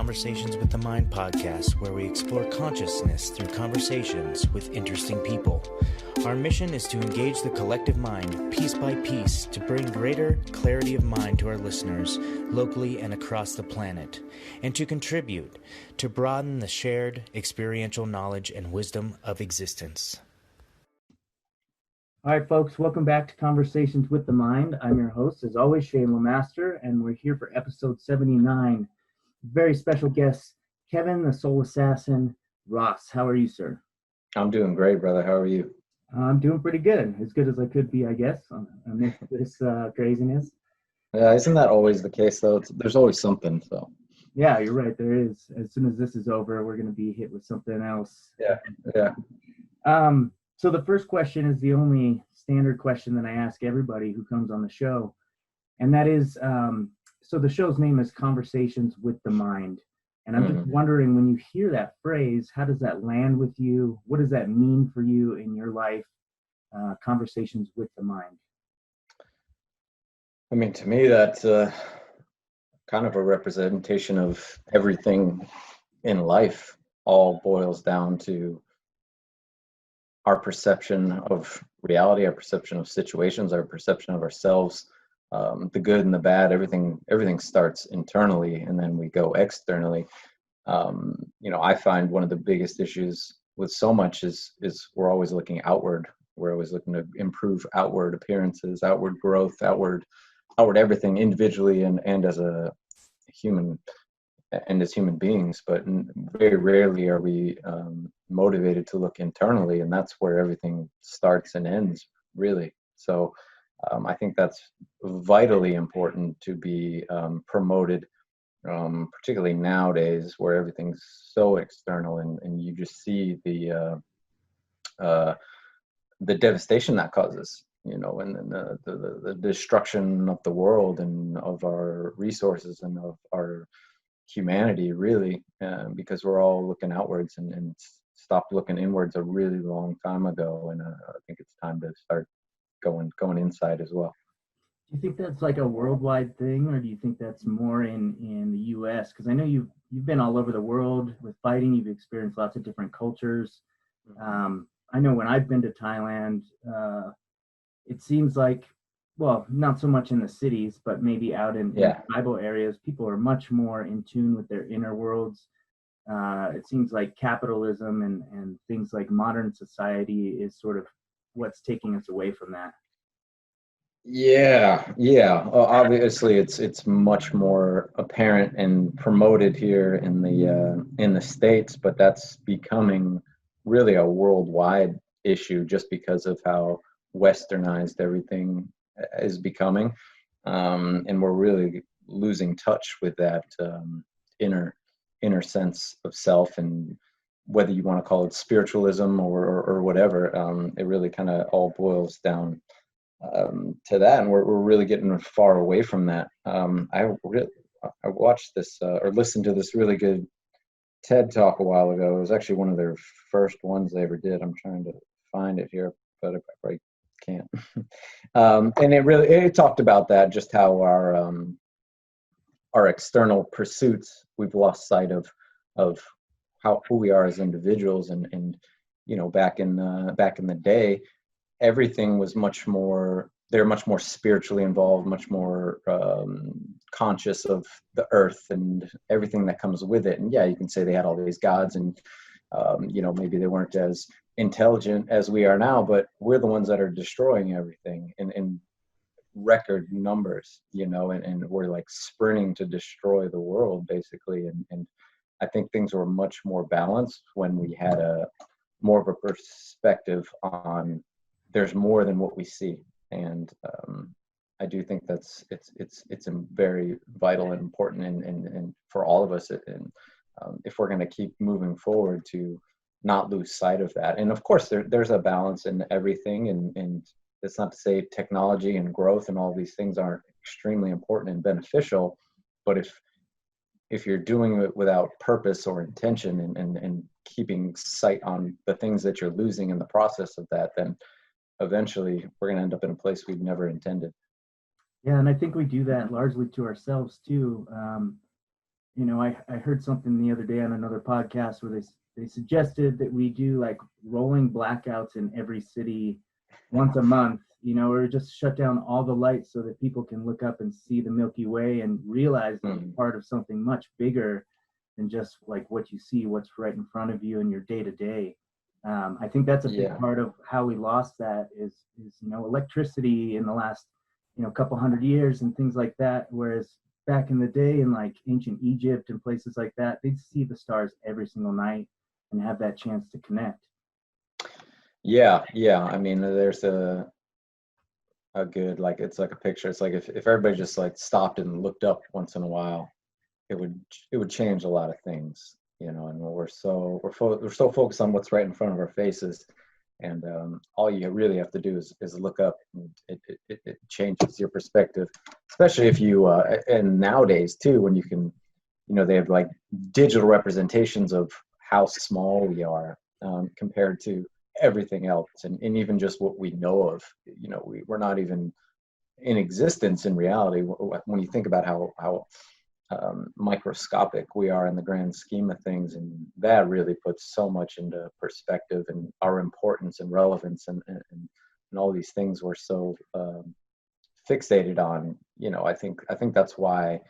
Conversations with the Mind podcast, where we explore consciousness through conversations with interesting people. Our mission is to engage the collective mind piece by piece to bring greater clarity of mind to our listeners locally and across the planet, and to contribute to broaden the shared experiential knowledge and wisdom of existence. All right, folks, welcome back to Conversations with the Mind. I'm your host, as always, Shane Lemaster, and we're here for episode 79. Very special guest, Kevin, the Soul Assassin, Ross. How are you, sir? I'm doing great, brother. How are you? I'm doing pretty good. As good as I could be, I guess, amidst this craziness. Yeah, isn't that always the case, though? There's always something, so. Yeah, you're right. There is. As soon as this is over, we're going to be hit with something else. Yeah. So the first question is the only standard question that I ask everybody who comes on the show, and that is, so the show's name is Conversations with the Mind, and I'm just wondering, when you hear that phrase, how does that land with you? What does that mean for you in your life, Conversations with the Mind? I mean, to me, that's kind of a representation of everything in life. All boils down to our perception of reality, our perception of situations, our perception of ourselves, the good and the bad. Everything starts internally, and then we go externally. I find one of the biggest issues with so much is we're always looking outward. We're always looking to improve outward appearances, outward growth, outward everything, individually and as a human and as human beings. But very rarely are we motivated to look internally, and that's where everything starts and ends, really. So I think that's vitally important to be promoted, particularly nowadays, where everything's so external, and you just see the devastation that causes, and then the destruction of the world and of our resources and of our humanity, really, because we're all looking outwards and stopped looking inwards a really long time ago, and I think it's time to start going inside as well. Do you think that's like a worldwide thing, or do you think that's more in the U.S.? Because I know you've been all over the world with fighting. You've experienced lots of different cultures. I know when I've been to Thailand, it seems like, well, not so much in the cities, but maybe out in tribal areas, people are much more in tune with their inner worlds. It seems like capitalism and things like modern society is sort of what's taking us away from that. Yeah. Well, obviously, it's much more apparent and promoted here in the States, but that's becoming really a worldwide issue just because of how westernized everything is becoming, and we're really losing touch with that inner sense of self, and whether you want to call it spiritualism or whatever, it really kind of all boils down to that, and we're really getting far away from that. I watched this or listened to this really good TED talk a while ago. It was actually one of their first ones they ever did. I'm trying to find it here, but I probably can't. And it talked about that, just how our external pursuits, we've lost sight of who we are as individuals, and back in the day, everything was much more spiritually involved, much more conscious of the earth and everything that comes with it. And yeah, you can say they had all these gods, and maybe they weren't as intelligent as we are now, but we're the ones that are destroying everything in record numbers, and we're like sprinting to destroy the world, basically. And I think things were much more balanced when we had more of a perspective on there's more than what we see. And I do think it's very vital and important, and for all of us, and if we're going to keep moving forward, to not lose sight of that. And of course, there's a balance in everything, and it's not to say technology and growth and all these things aren't extremely important and beneficial, but if you're doing it without purpose or intention, and keeping sight on the things that you're losing in the process of that, then eventually we're going to end up in a place we've never intended. Yeah, and I think we do that largely to ourselves too. I heard something the other day on another podcast where they suggested that we do like rolling blackouts in every city once a month, or just shut down all the lights so that people can look up and see the Milky Way and realize that it's part of something much bigger than just like what you see, what's right in front of you in your day to day. I think that's a big part of how we lost that is electricity in the last couple hundred years and things like that. Whereas back in the day in like ancient Egypt and places like that, they'd see the stars every single night and have that chance to connect. Yeah. I mean, there's a good, like, it's like a picture. It's like if everybody just like stopped and looked up once in a while, it would change a lot of things, and we're so focused on what's right in front of our faces, and all you really have to do is look up, and it changes your perspective, especially if you and nowadays too, when you can, they have like digital representations of how small we are compared to everything else, and even just what we know of. We're not even in existence in reality when you think about how microscopic we are in the grand scheme of things, and that really puts so much into perspective and our importance and relevance and all these things we're so fixated on. I think that's why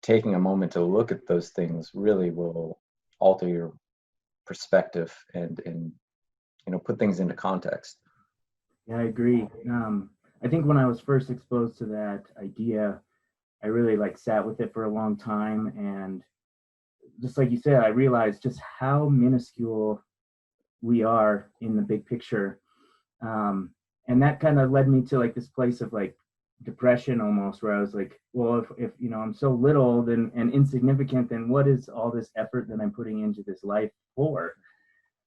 taking a moment to look at those things really will alter your perspective and put things into context. Yeah, I agree. I think when I was first exposed to that idea, I really like sat with it for a long time, and just like you said, I realized just how minuscule we are in the big picture, and that kind of led me to like this place of like depression almost, where I was like, well, if I'm so little and insignificant, then what is all this effort that I'm putting into this life for?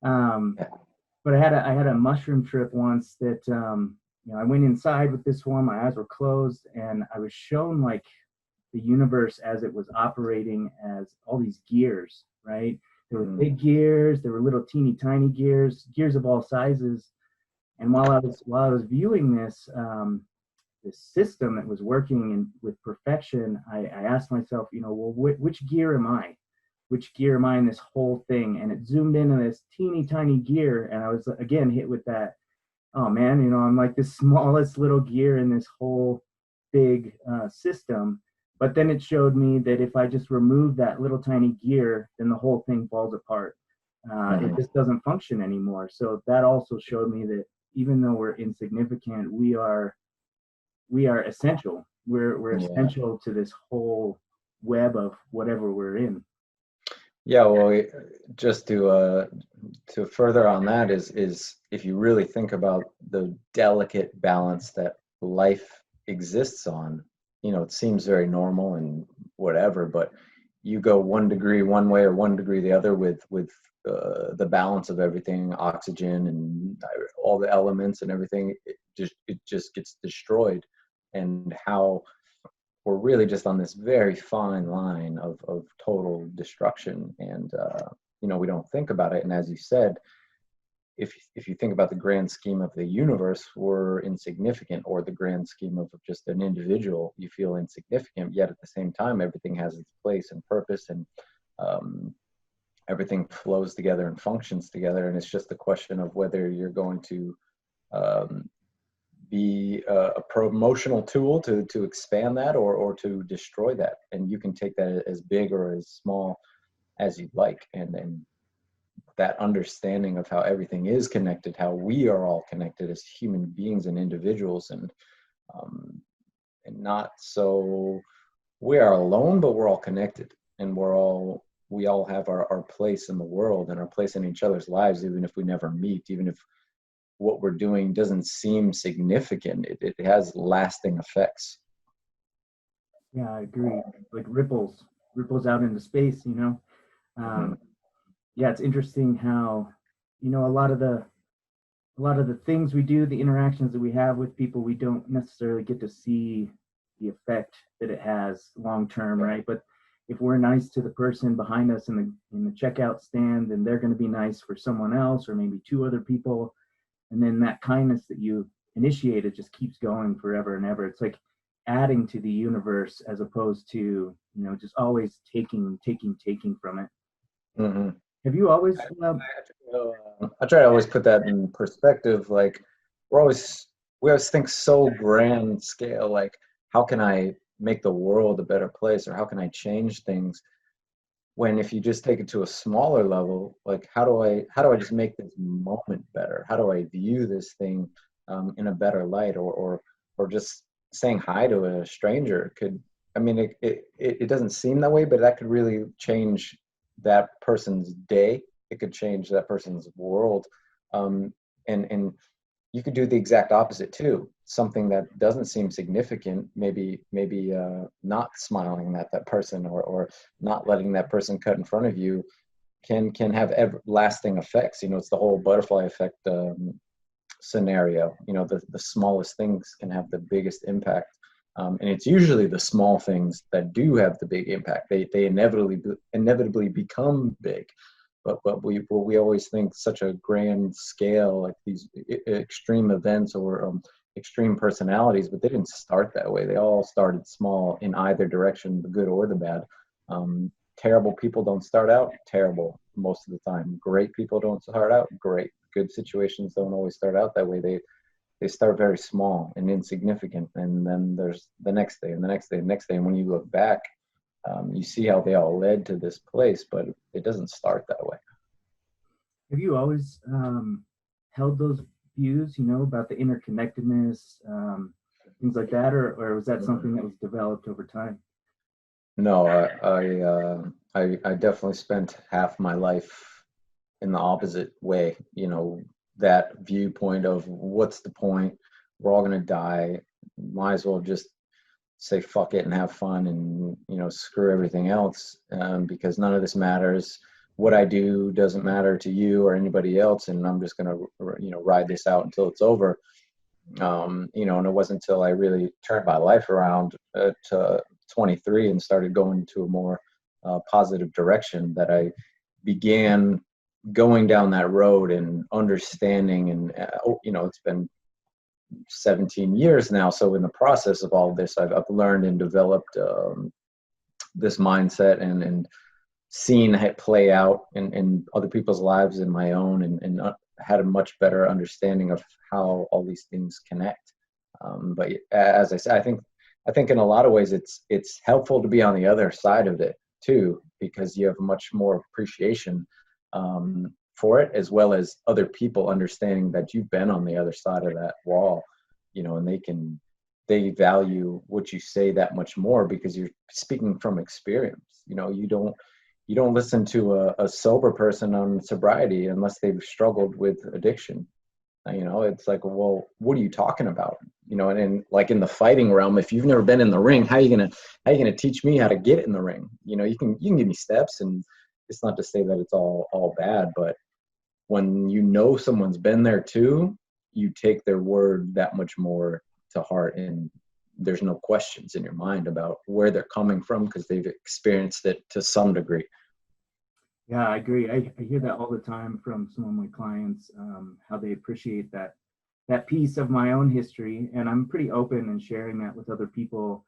But I had a mushroom trip once that I went inside with this one, my eyes were closed, and I was shown like the universe as it was operating as all these gears, right? There were big gears, there were little teeny tiny gears of all sizes. And while I was viewing this system that was working with perfection, I asked myself, well, which gear am I? Which gear am I in this whole thing? And it zoomed in on this teeny tiny gear, and I was again hit with that, oh man, I'm like the smallest little gear in this whole big system. But then it showed me that if I just remove that little tiny gear, then the whole thing falls apart. It just doesn't function anymore. So that also showed me that even though we're insignificant, we are essential. We're essential to this whole web of whatever we're in. Yeah, well, just to further on that is if you really think about the delicate balance that life exists on, it seems very normal and whatever, but you go 1 degree one way or 1 degree the other with the balance of everything, oxygen and all the elements and everything, it just gets destroyed. And how we're really just on this very fine line of total destruction, and we don't think about it. And as you said, if you think about the grand scheme of the universe, we're insignificant, or the grand scheme of just an individual, you feel insignificant, yet at the same time everything has its place and purpose, and everything flows together and functions together. And it's just a question of whether you're going to be a promotional tool to expand that, or to destroy that. And you can take that as big or as small as you'd like. And that understanding of how everything is connected, how we are all connected as human beings and individuals, and not so we are alone, but we're all connected, and we all have our place in the world and our place in each other's lives, even if we never meet, even if what we're doing doesn't seem significant, it has lasting effects. Yeah, I agree. Like ripples out into space, Yeah, it's interesting how, a lot of the things we do, the interactions that we have with people, we don't necessarily get to see the effect that it has long term, right? But if we're nice to the person behind us in the checkout stand, then they're going to be nice for someone else, or maybe 2 other people. And then that kindness that you initiated just keeps going forever and ever. It's like adding to the universe as opposed to, just always taking from it. Mm-hmm. Have you always I try to always put that in perspective. Like we always think so grand scale, like how can I make the world a better place, or how can I change things, when if you just take it to a smaller level, like how do I just make this moment better? How do I view this thing in a better light, or just saying hi to a stranger could, I mean, it doesn't seem that way, but that could really change that person's day. It could change that person's world. And you could do the exact opposite too. Something that doesn't seem significant, maybe not smiling at that person, or not letting that person cut in front of you, can have lasting effects. It's the whole butterfly effect scenario. The smallest things can have the biggest impact. And it's usually the small things that do have the big impact. They inevitably become big. But we always think such a grand scale, like these extreme events or extreme personalities, but they didn't start that way. They all started small in either direction, the good or the bad. Terrible people don't start out terrible most of the time. Great people don't start out great. Good situations don't always start out that way. They start very small and insignificant, and then there's the next day and the next day and the next day. And when you look back, you see how they all led to this place, but it doesn't start that way. Have you always held those views, about the interconnectedness, things like that, or was that something that was developed over time? No, I definitely spent half my life in the opposite way. That viewpoint of what's the point? We're all gonna die. Might as well just say fuck it and have fun, and screw everything else, because none of this matters. What I do doesn't matter to you or anybody else, and I'm just gonna ride this out until it's over. And it wasn't until I really turned my life around to 23 and started going to a more positive direction that I began going down that road and understanding. And it's been 17 years now. So in the process of all this, I've learned and developed this mindset and seen it play out in other people's lives and my own, and had a much better understanding of how all these things connect. But as I said, I think in a lot of ways it's helpful to be on the other side of it too, because you have much more appreciation for it, as well as other people understanding that you've been on the other side of that wall, and they value what you say that much more because you're speaking from experience. You don't listen to a sober person on sobriety unless they've struggled with addiction. It's like, well, what are you talking about? And like in the fighting realm, if you've never been in the ring, how are you gonna teach me how to get in the ring? You can give me steps, and it's not to say that it's all bad, but when someone's been there too, you take their word that much more to heart, and there's no questions in your mind about where they're coming from because they've experienced it to some degree. Yeah, I agree. I hear that all the time from some of my clients, how they appreciate that piece of my own history, and I'm pretty open in sharing that with other people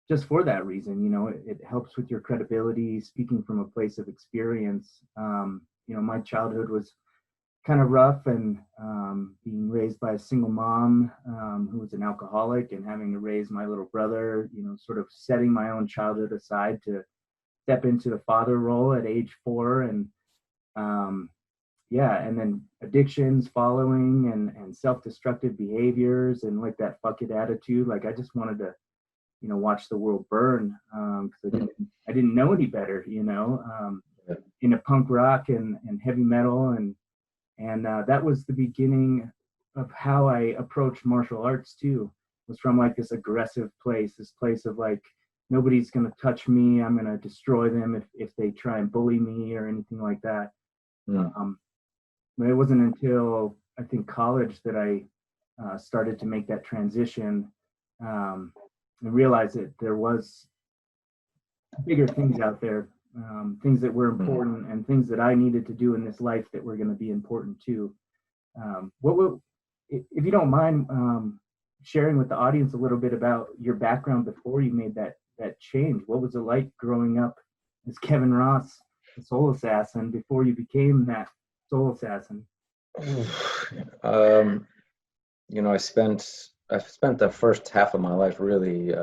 just for that reason. It helps with your credibility, speaking from a place of experience. My childhood was kind of rough, and being raised by a single mom who was an alcoholic, and having to raise my little brother, sort of setting my own childhood aside to step into the father role at age 4, and and then addictions following, and self-destructive behaviors, and like that fuck it attitude. Like I just wanted to watch the world burn, because I didn't know any better, in a punk rock and heavy metal, and that was the beginning of how I approached martial arts too. Was from like this aggressive place, this place of like, nobody's gonna touch me, I'm gonna destroy them if they try and bully me or anything like that. But it wasn't until I think college that I started to make that transition, and realize that there was bigger things out there, things that were important, and things that I needed to do in this life that were going to be important too. If you don't mind, sharing with the audience a little bit about your background before you made that change. What was it like growing up as Kevin Ross, the soul assassin, before you became that soul assassin? You know, I've spent the first half of my life really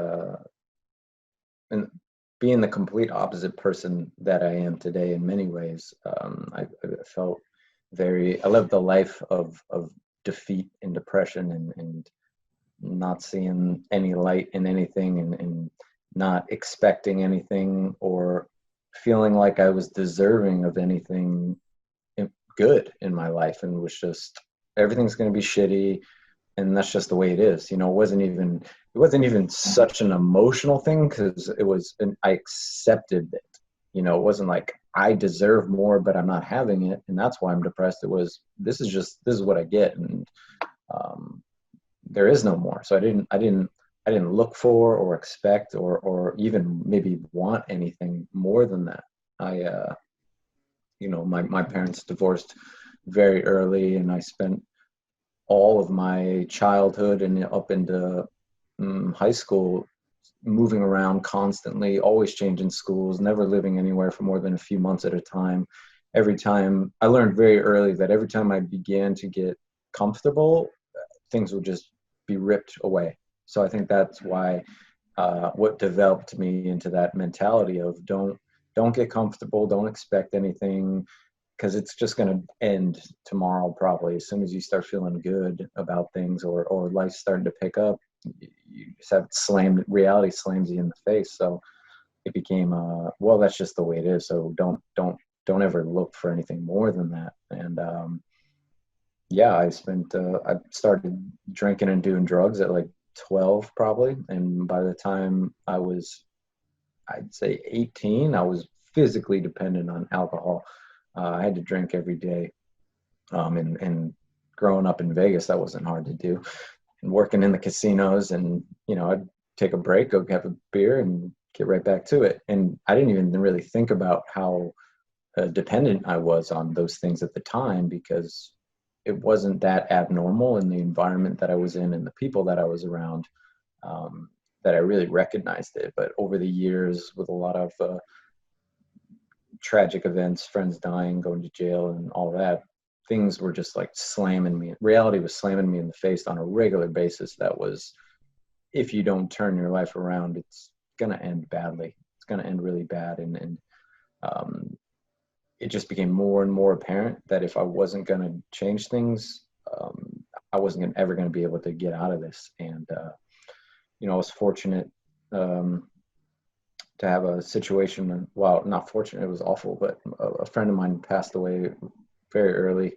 in being the complete opposite person that I am today in many ways. I felt I lived a life of defeat and depression and not seeing any light in anything and not expecting anything or feeling like I was deserving of anything good in my life, and was just everything's going to be shitty, and that's just the way it is. You know, it wasn't even such an emotional thing, because I accepted it. You know, it wasn't like I deserve more but I'm not having it and that's why I'm depressed. It was, this is what I get, and there is no more. So I didn't look for or expect or even maybe want anything more than that. You know, my parents divorced very early, and I spent all of my childhood and up into high school moving around constantly, always changing schools, never living anywhere for more than a few months at a time. Every time I learned very early that every time I began to get comfortable, things would just be ripped away. So I think that's why what developed me into that mentality of don't get comfortable, don't expect anything, because it's just going to end tomorrow probably. As soon as you start feeling good about things or life's starting to pick up, you just have reality slams you in the face. So it became well, that's just the way it is. So don't ever look for anything more than that. And yeah, I started drinking and doing drugs at like 12 probably, and by the time I was, I'd say 18, I was physically dependent on alcohol. I had to drink every day. And growing up in Vegas, that wasn't hard to do. And working in the casinos, and, you know, I'd take a break, go have a beer and get right back to it. And I didn't even really think about how dependent I was on those things at the time, because it wasn't that abnormal in the environment that I was in and the people that I was around, that I really recognized it. But over the years, with a lot of tragic events, friends dying, going to jail and all that, things were just like slamming me. Reality was slamming me in the face on a regular basis. That was, if you don't turn your life around, it's going to end badly. It's going to end really bad. And it just became more and more apparent that if I wasn't going to change things, I wasn't ever going to be able to get out of this. And, you know, I was fortunate to have a situation, well, not fortunate, it was awful, but a friend of mine passed away very early.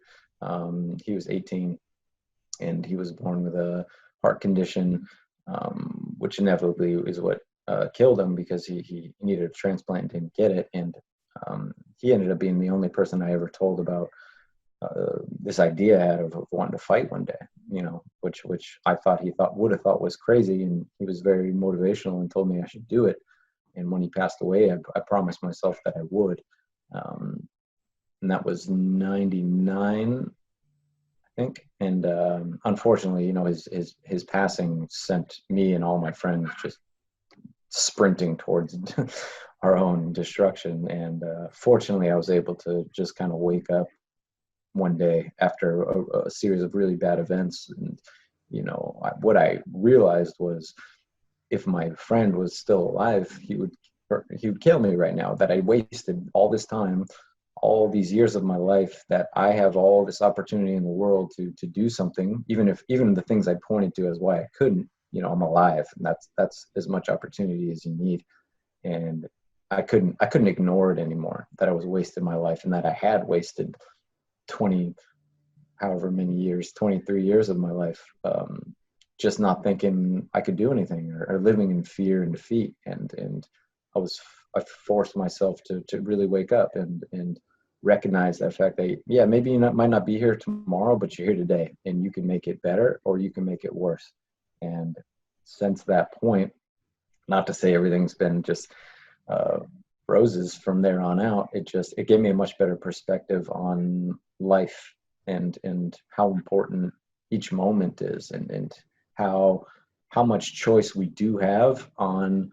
He was 18, and he was born with a heart condition, which inevitably is what killed him, because he needed a transplant and didn't get it. And he ended up being the only person I ever told about this idea I had of wanting to fight one day, you know, which I thought would have thought was crazy. And he was very motivational and told me I should do it. And when he passed away, I promised myself that I would. And that was 99, I think. And unfortunately, you know, his passing sent me and all my friends just sprinting towards our own destruction. And fortunately, I was able to just kind of wake up one day after a series of really bad events. And, you know, what I realized was, if my friend was still alive, he would kill me right now, that I wasted all this time, all these years of my life, that I have all this opportunity in the world to do something, even the things I pointed to as why I couldn't, you know, I'm alive, and that's as much opportunity as you need. And I couldn't ignore it anymore, that I was wasting my life, and that I had wasted 20, however many years, 23 years of my life, just not thinking I could do anything, or living in fear and defeat. And I forced myself to really wake up and recognize that fact that, yeah, maybe you might not be here tomorrow, but you're here today, and you can make it better or you can make it worse. And since that point, not to say everything's been just roses from there on out, it gave me a much better perspective on life and how important each moment is, and how much choice we do have on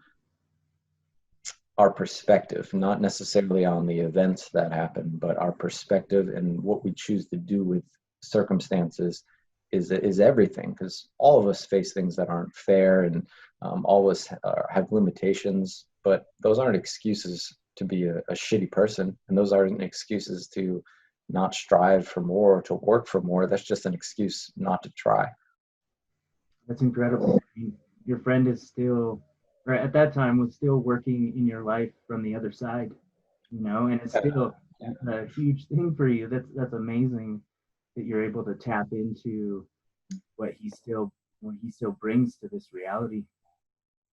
our perspective, not necessarily on the events that happen, but our perspective and what we choose to do with circumstances is everything. Because all of us face things that aren't fair, and all of us have limitations, but those aren't excuses to be a shitty person, and those aren't excuses to not strive for more or to work for more. That's just an excuse not to try. That's incredible. I mean, your friend is still, or at that time was still working in your life from the other side, and it's still a huge thing for you. That's amazing that you're able to tap into what he still brings to this reality.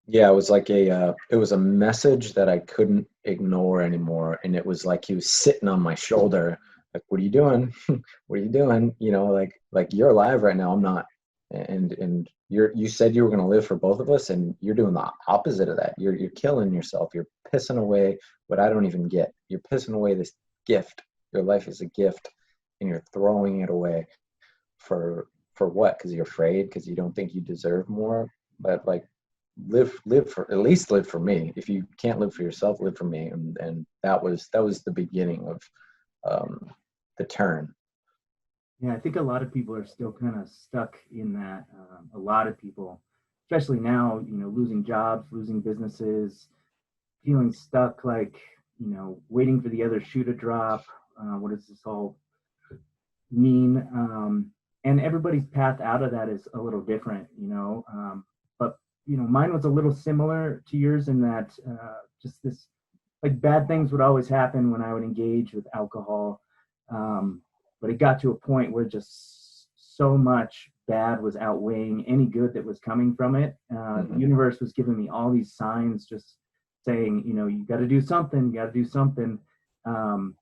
Yeah, it was like it was a message that I couldn't ignore anymore, and it was like he was sitting on my shoulder, like, "What are you doing? What are you doing? Like you're alive right now. I'm not, and you said you were going to live for both of us, and you're doing the opposite of that. You're killing yourself. You're pissing away what I don't even get. You're pissing away this gift. Your life is a gift, and you're throwing it away for what? Because you're afraid, because you don't think you deserve more. But like, live for, at least live for me. If you can't live for yourself, live for me." And that was the beginning of the turn. Yeah, I think a lot of people are still kind of stuck in that. A lot of people, especially now, losing jobs, losing businesses, feeling stuck, like, waiting for the other shoe to drop. What does this all mean? And everybody's path out of that is a little different, but, mine was a little similar to yours in that just this, like, bad things would always happen when I would engage with alcohol. But it got to a point where just so much bad was outweighing any good that was coming from it. The universe was giving me all these signs, just saying, you got to do something, you got to do something. And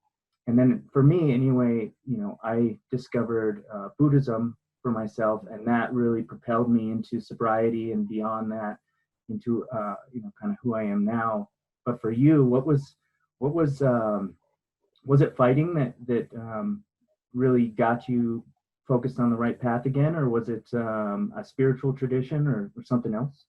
then for me, anyway, I discovered Buddhism for myself, and that really propelled me into sobriety, and beyond that, into kind of who I am now. But for you, what was it fighting that really got you focused on the right path again, or was it a spiritual tradition or something else?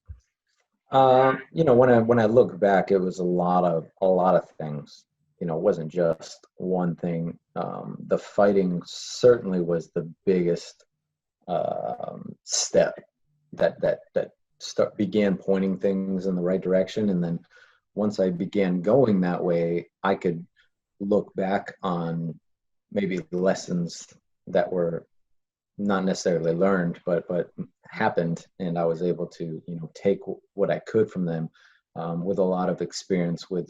When I look back, it was a lot of things. It wasn't just one thing. The fighting certainly was the biggest step that began pointing things in the right direction. And then once I began going that way, I could look back on maybe lessons that were not necessarily learned, but happened, and I was able to take what I could from them, with a lot of experience with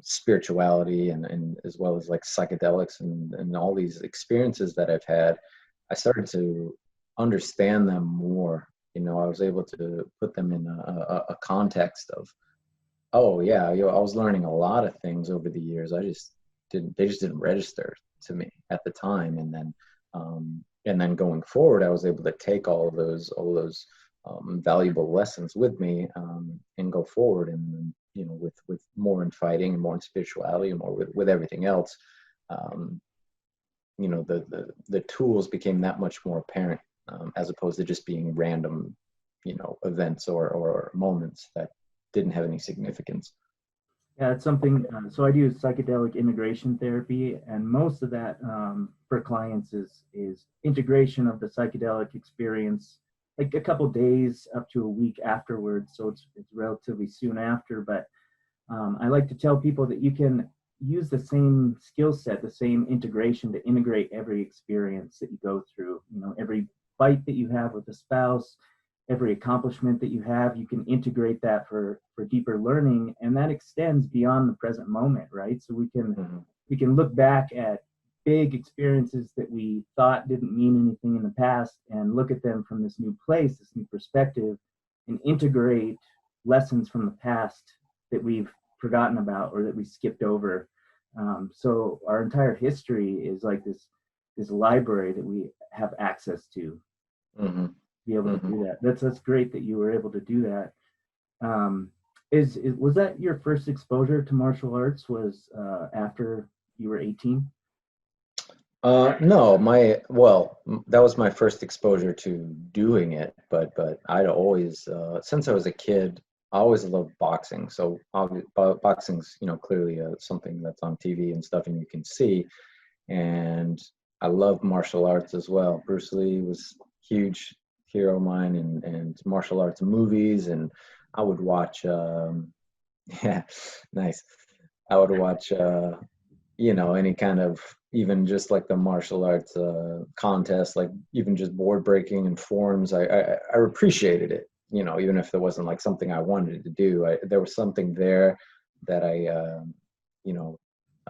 spirituality and as well as like psychedelics and all these experiences that I've had. I started to understand them more. I was able to put them in a context of, oh yeah, I was learning a lot of things over the years. They just didn't register to me at the time. And then going forward, I was able to take all those valuable lessons with me, and go forward. And with more in fighting and more in spirituality and more with everything else, the tools became that much more apparent, as opposed to just being random, events or moments that didn't have any significance. Yeah, it's something. So I do psychedelic integration therapy, and most of that for clients is integration of the psychedelic experience, like a couple days up to a week afterwards. So it's relatively soon after. But I like to tell people that you can use the same skill set, the same integration to integrate every experience that you go through. Every fight that you have with a spouse, every accomplishment that you have, you can integrate that for deeper learning, and that extends beyond the present moment, right? So we can look back at big experiences that we thought didn't mean anything in the past and look at them from this new place, this new perspective, and integrate lessons from the past that we've forgotten about or that we skipped over. So our entire history is like this library that we have access to. Mm-hmm. Be able to do that. That's great that you were able to do that. Was that your first exposure to martial arts? Was after you were 18? No, that was my first exposure to doing it, but I'd always, since I was a kid, I always loved boxing. So boxing's, clearly something that's on TV and stuff, and you can see. And I love martial arts as well. Bruce Lee was huge hero of mine, and martial arts movies, and I would watch. Yeah, nice. I would watch. Any kind of, even just like the martial arts contest, like even just board breaking and forums. I appreciated it, even if there wasn't like something I wanted to do. There was something there that you know,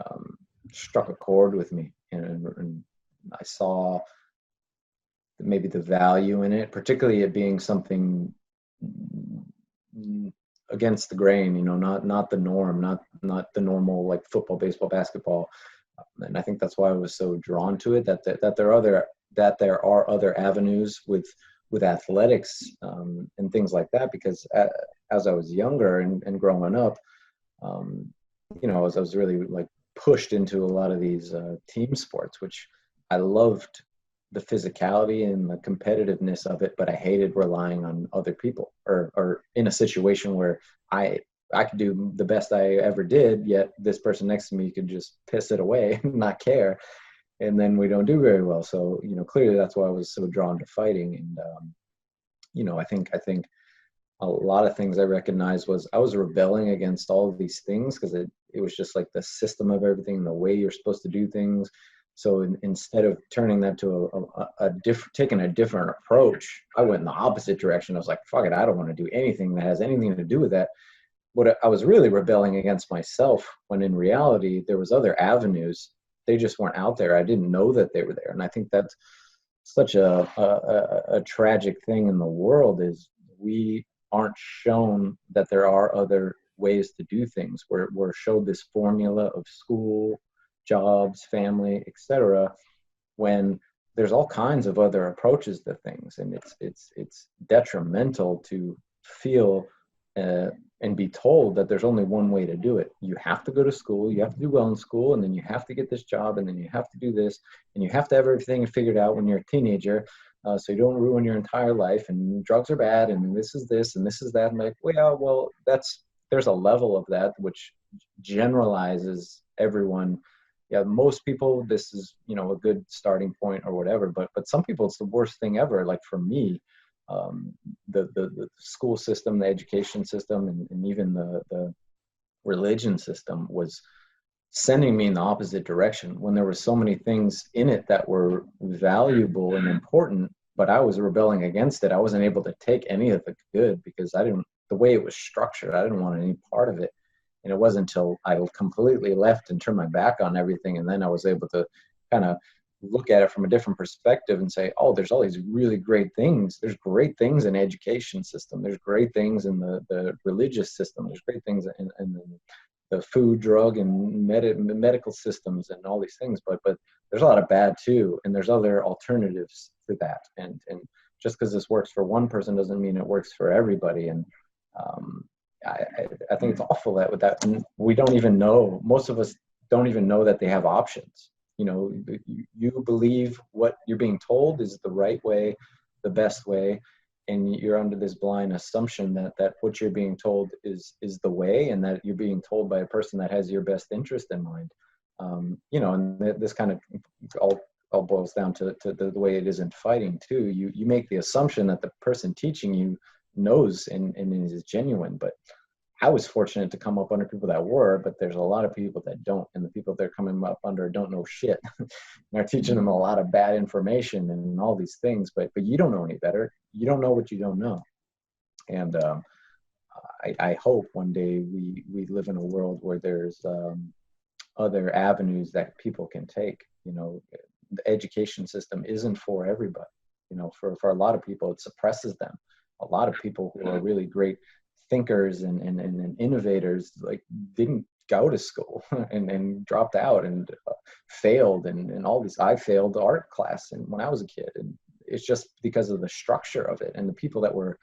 um, struck a chord with me, and I saw maybe the value in it, particularly it being something against the grain, not the norm, not the normal like football, baseball, basketball. And I think that's why I was so drawn to it. That there are other avenues with athletics, and things like that. Because as I was younger and growing up, as I was really like pushed into a lot of these team sports, which I loved the physicality and the competitiveness of it, but I hated relying on other people, or in a situation where I could do the best I ever did, yet this person next to me could just piss it away and not care, and then we don't do very well. So clearly that's why I was so drawn to fighting. And I think a lot of things I recognized was I was rebelling against all of these things, because it was just like the system of everything, the way you're supposed to do things. So instead of turning that to taking a different approach, I went in the opposite direction. I was like, fuck it, I don't want to do anything that has anything to do with that. What I was really rebelling against myself, when in reality there was other avenues. They just weren't out there. I didn't know that they were there. And I think that's such a tragic thing in the world, is we aren't shown that there are other ways to do things. We're showed this formula of school, jobs, family, etc., when there's all kinds of other approaches to things. And it's detrimental to feel and be told that there's only one way to do it. You have to go to school, you have to do well in school, and then you have to get this job, and then you have to do this, and you have to have everything figured out when you're a teenager, so you don't ruin your entire life, and drugs are bad, and this is this, and this is that. I'm like, well, there's a level of that which generalizes everyone. Yeah, most people, this is, a good starting point or whatever, but some people, it's the worst thing ever. Like for me, the school system, the education system, and even the religion system was sending me in the opposite direction, when there were so many things in it that were valuable and important, but I was rebelling against it. I wasn't able to take any of the good, because the way it was structured, I didn't want any part of it. And it wasn't until I completely left and turned my back on everything, and then I was able to kind of look at it from a different perspective and say, oh, there's all these really great things. There's great things in the education system. There's great things in the religious system. There's great things in the food, drug, and medical systems and all these things. But there's a lot of bad too, and there's other alternatives to that. And just because this works for one person doesn't mean it works for everybody. And I think it's awful that with that, we don't even know, most of us don't even know that they have options. You believe what you're being told is the right way, the best way, and you're under this blind assumption that what you're being told is the way, and that you're being told by a person that has your best interest in mind. And this kind of all boils down to the way it is in fighting too. You make the assumption that the person teaching you knows and is genuine, but I was fortunate to come up under people that were, but there's a lot of people that don't, and the people they're coming up under don't know shit. They're teaching them a lot of bad information and all these things, but you don't know any better. You don't know what you don't know. And I hope one day we live in a world where there's other avenues that people can take. The education system isn't for everybody. For a lot of people, it suppresses them. A lot of people who are really great thinkers and innovators didn't go to school and dropped out and failed and all these. I failed art class and when I was a kid, and it's just because of the structure of it and the people that were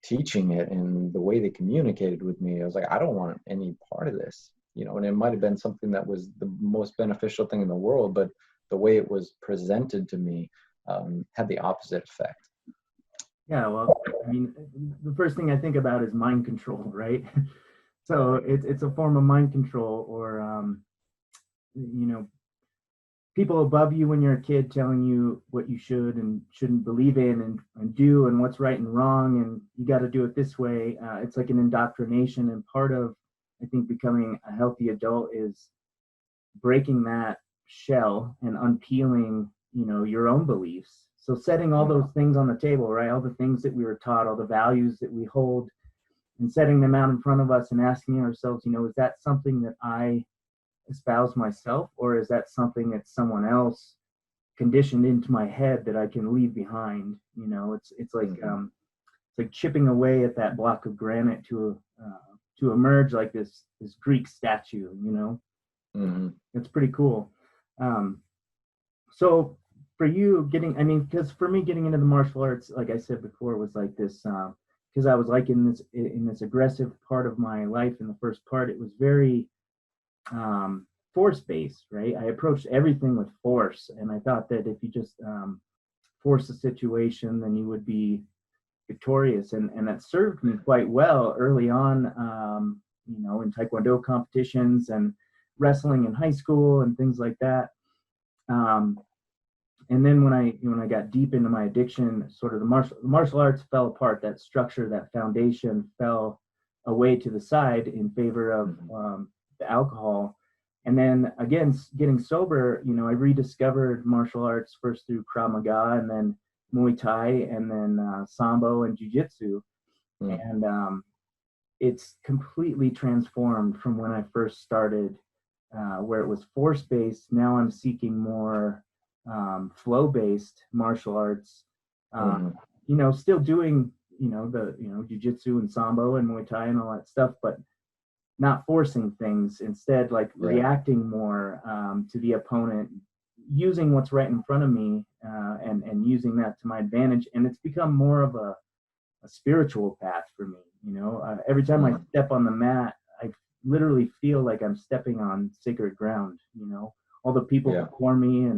teaching it and the way they communicated with me. I was like, I don't want any part of this, and it might have been something that was the most beneficial thing in the world, but the way it was presented to me had the opposite effect. Yeah, well, I mean, the first thing I think about is mind control, right? So it's a form of mind control, or you know, people above you when you're a kid telling you what you should and shouldn't believe in and do, and what's right and wrong, and you got to do it this way. It's like an indoctrination, and part of, I think, becoming a healthy adult is breaking that shell and unpeeling, your own beliefs. So setting all those things on the table, right? All the things that we were taught, all the values that we hold, and setting them out in front of us and asking ourselves, is that something that I espouse myself, or is that something that someone else conditioned into my head that I can leave behind? It's like it's like chipping away at that block of granite to emerge like this Greek statue. It's pretty cool. So for you because for me getting into the martial arts, like I said before, was like this, because I was like in this aggressive part of my life. In the first part, it was very force-based, right? I approached everything with force, and I thought that if you just force a situation, then you would be victorious, and that served me quite well early on, in Taekwondo competitions and wrestling in high school and things like that. And then when I got deep into my addiction, sort of the martial arts fell apart. That structure, that foundation fell away to the side in favor of the alcohol. And then again, getting sober, I rediscovered martial arts first through Krav Maga, and then Muay Thai, and then Sambo and Jiu-Jitsu. And it's completely transformed from when I first started, where it was force-based. Now I'm seeking more flow-based martial arts, still doing, the Jiu-Jitsu and Sambo and Muay Thai and all that stuff, but not forcing things, instead like reacting more to the opponent, using what's right in front of me, and using that to my advantage. And it's become more of a spiritual path for me. Every time I step on the mat, I literally feel like I'm stepping on sacred ground. All the people before me,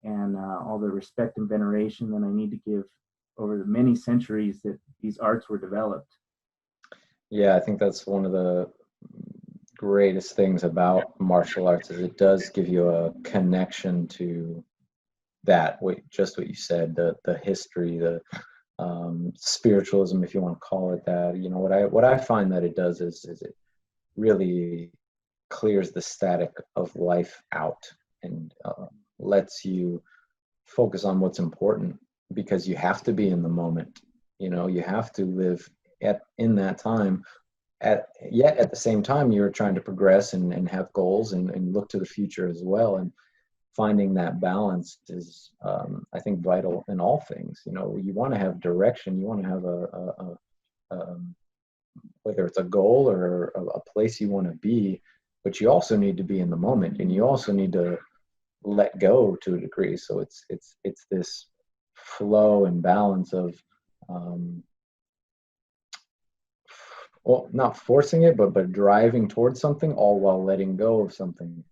and all the respect and veneration that I need to give over the many centuries that these arts were developed. Yeah, I think that's one of the greatest things about martial arts, is it does give you a connection to that, just what you said, the history, the spiritualism, if you want to call it that. What I find that it does is it really clears the static of life out, and lets you focus on what's important, because you have to be in the moment. You have to live in that time. Yet at the same time, you're trying to progress and have goals and look to the future as well. And finding that balance is, I think, vital in all things. You want to have direction. You want to have a whether it's a goal or a place you want to be, but you also need to be in the moment, and you also need to let go to a degree. So it's this flow and balance of, not forcing it, but driving towards something, all while letting go of something.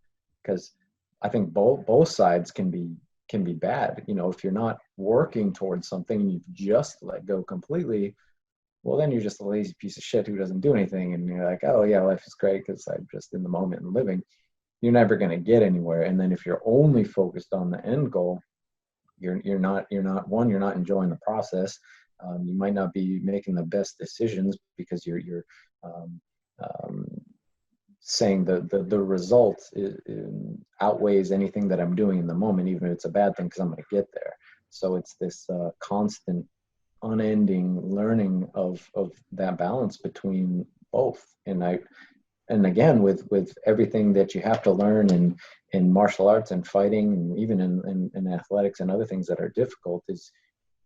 Because I think both sides can be bad. If you're not working towards something and you've just let go completely, well, then you're just a lazy piece of shit who doesn't do anything, and you're like, oh yeah, life is great because I'm just in the moment and living. You're never going to get anywhere. And then if you're only focused on the end goal, you're not enjoying the process. You might not be making the best decisions, because you're saying the result outweighs anything that I'm doing in the moment, even if it's a bad thing, because I'm going to get there. So it's this constant, unending learning of that balance between both. And again, with everything that you have to learn in martial arts and fighting, and even in athletics and other things that are difficult, is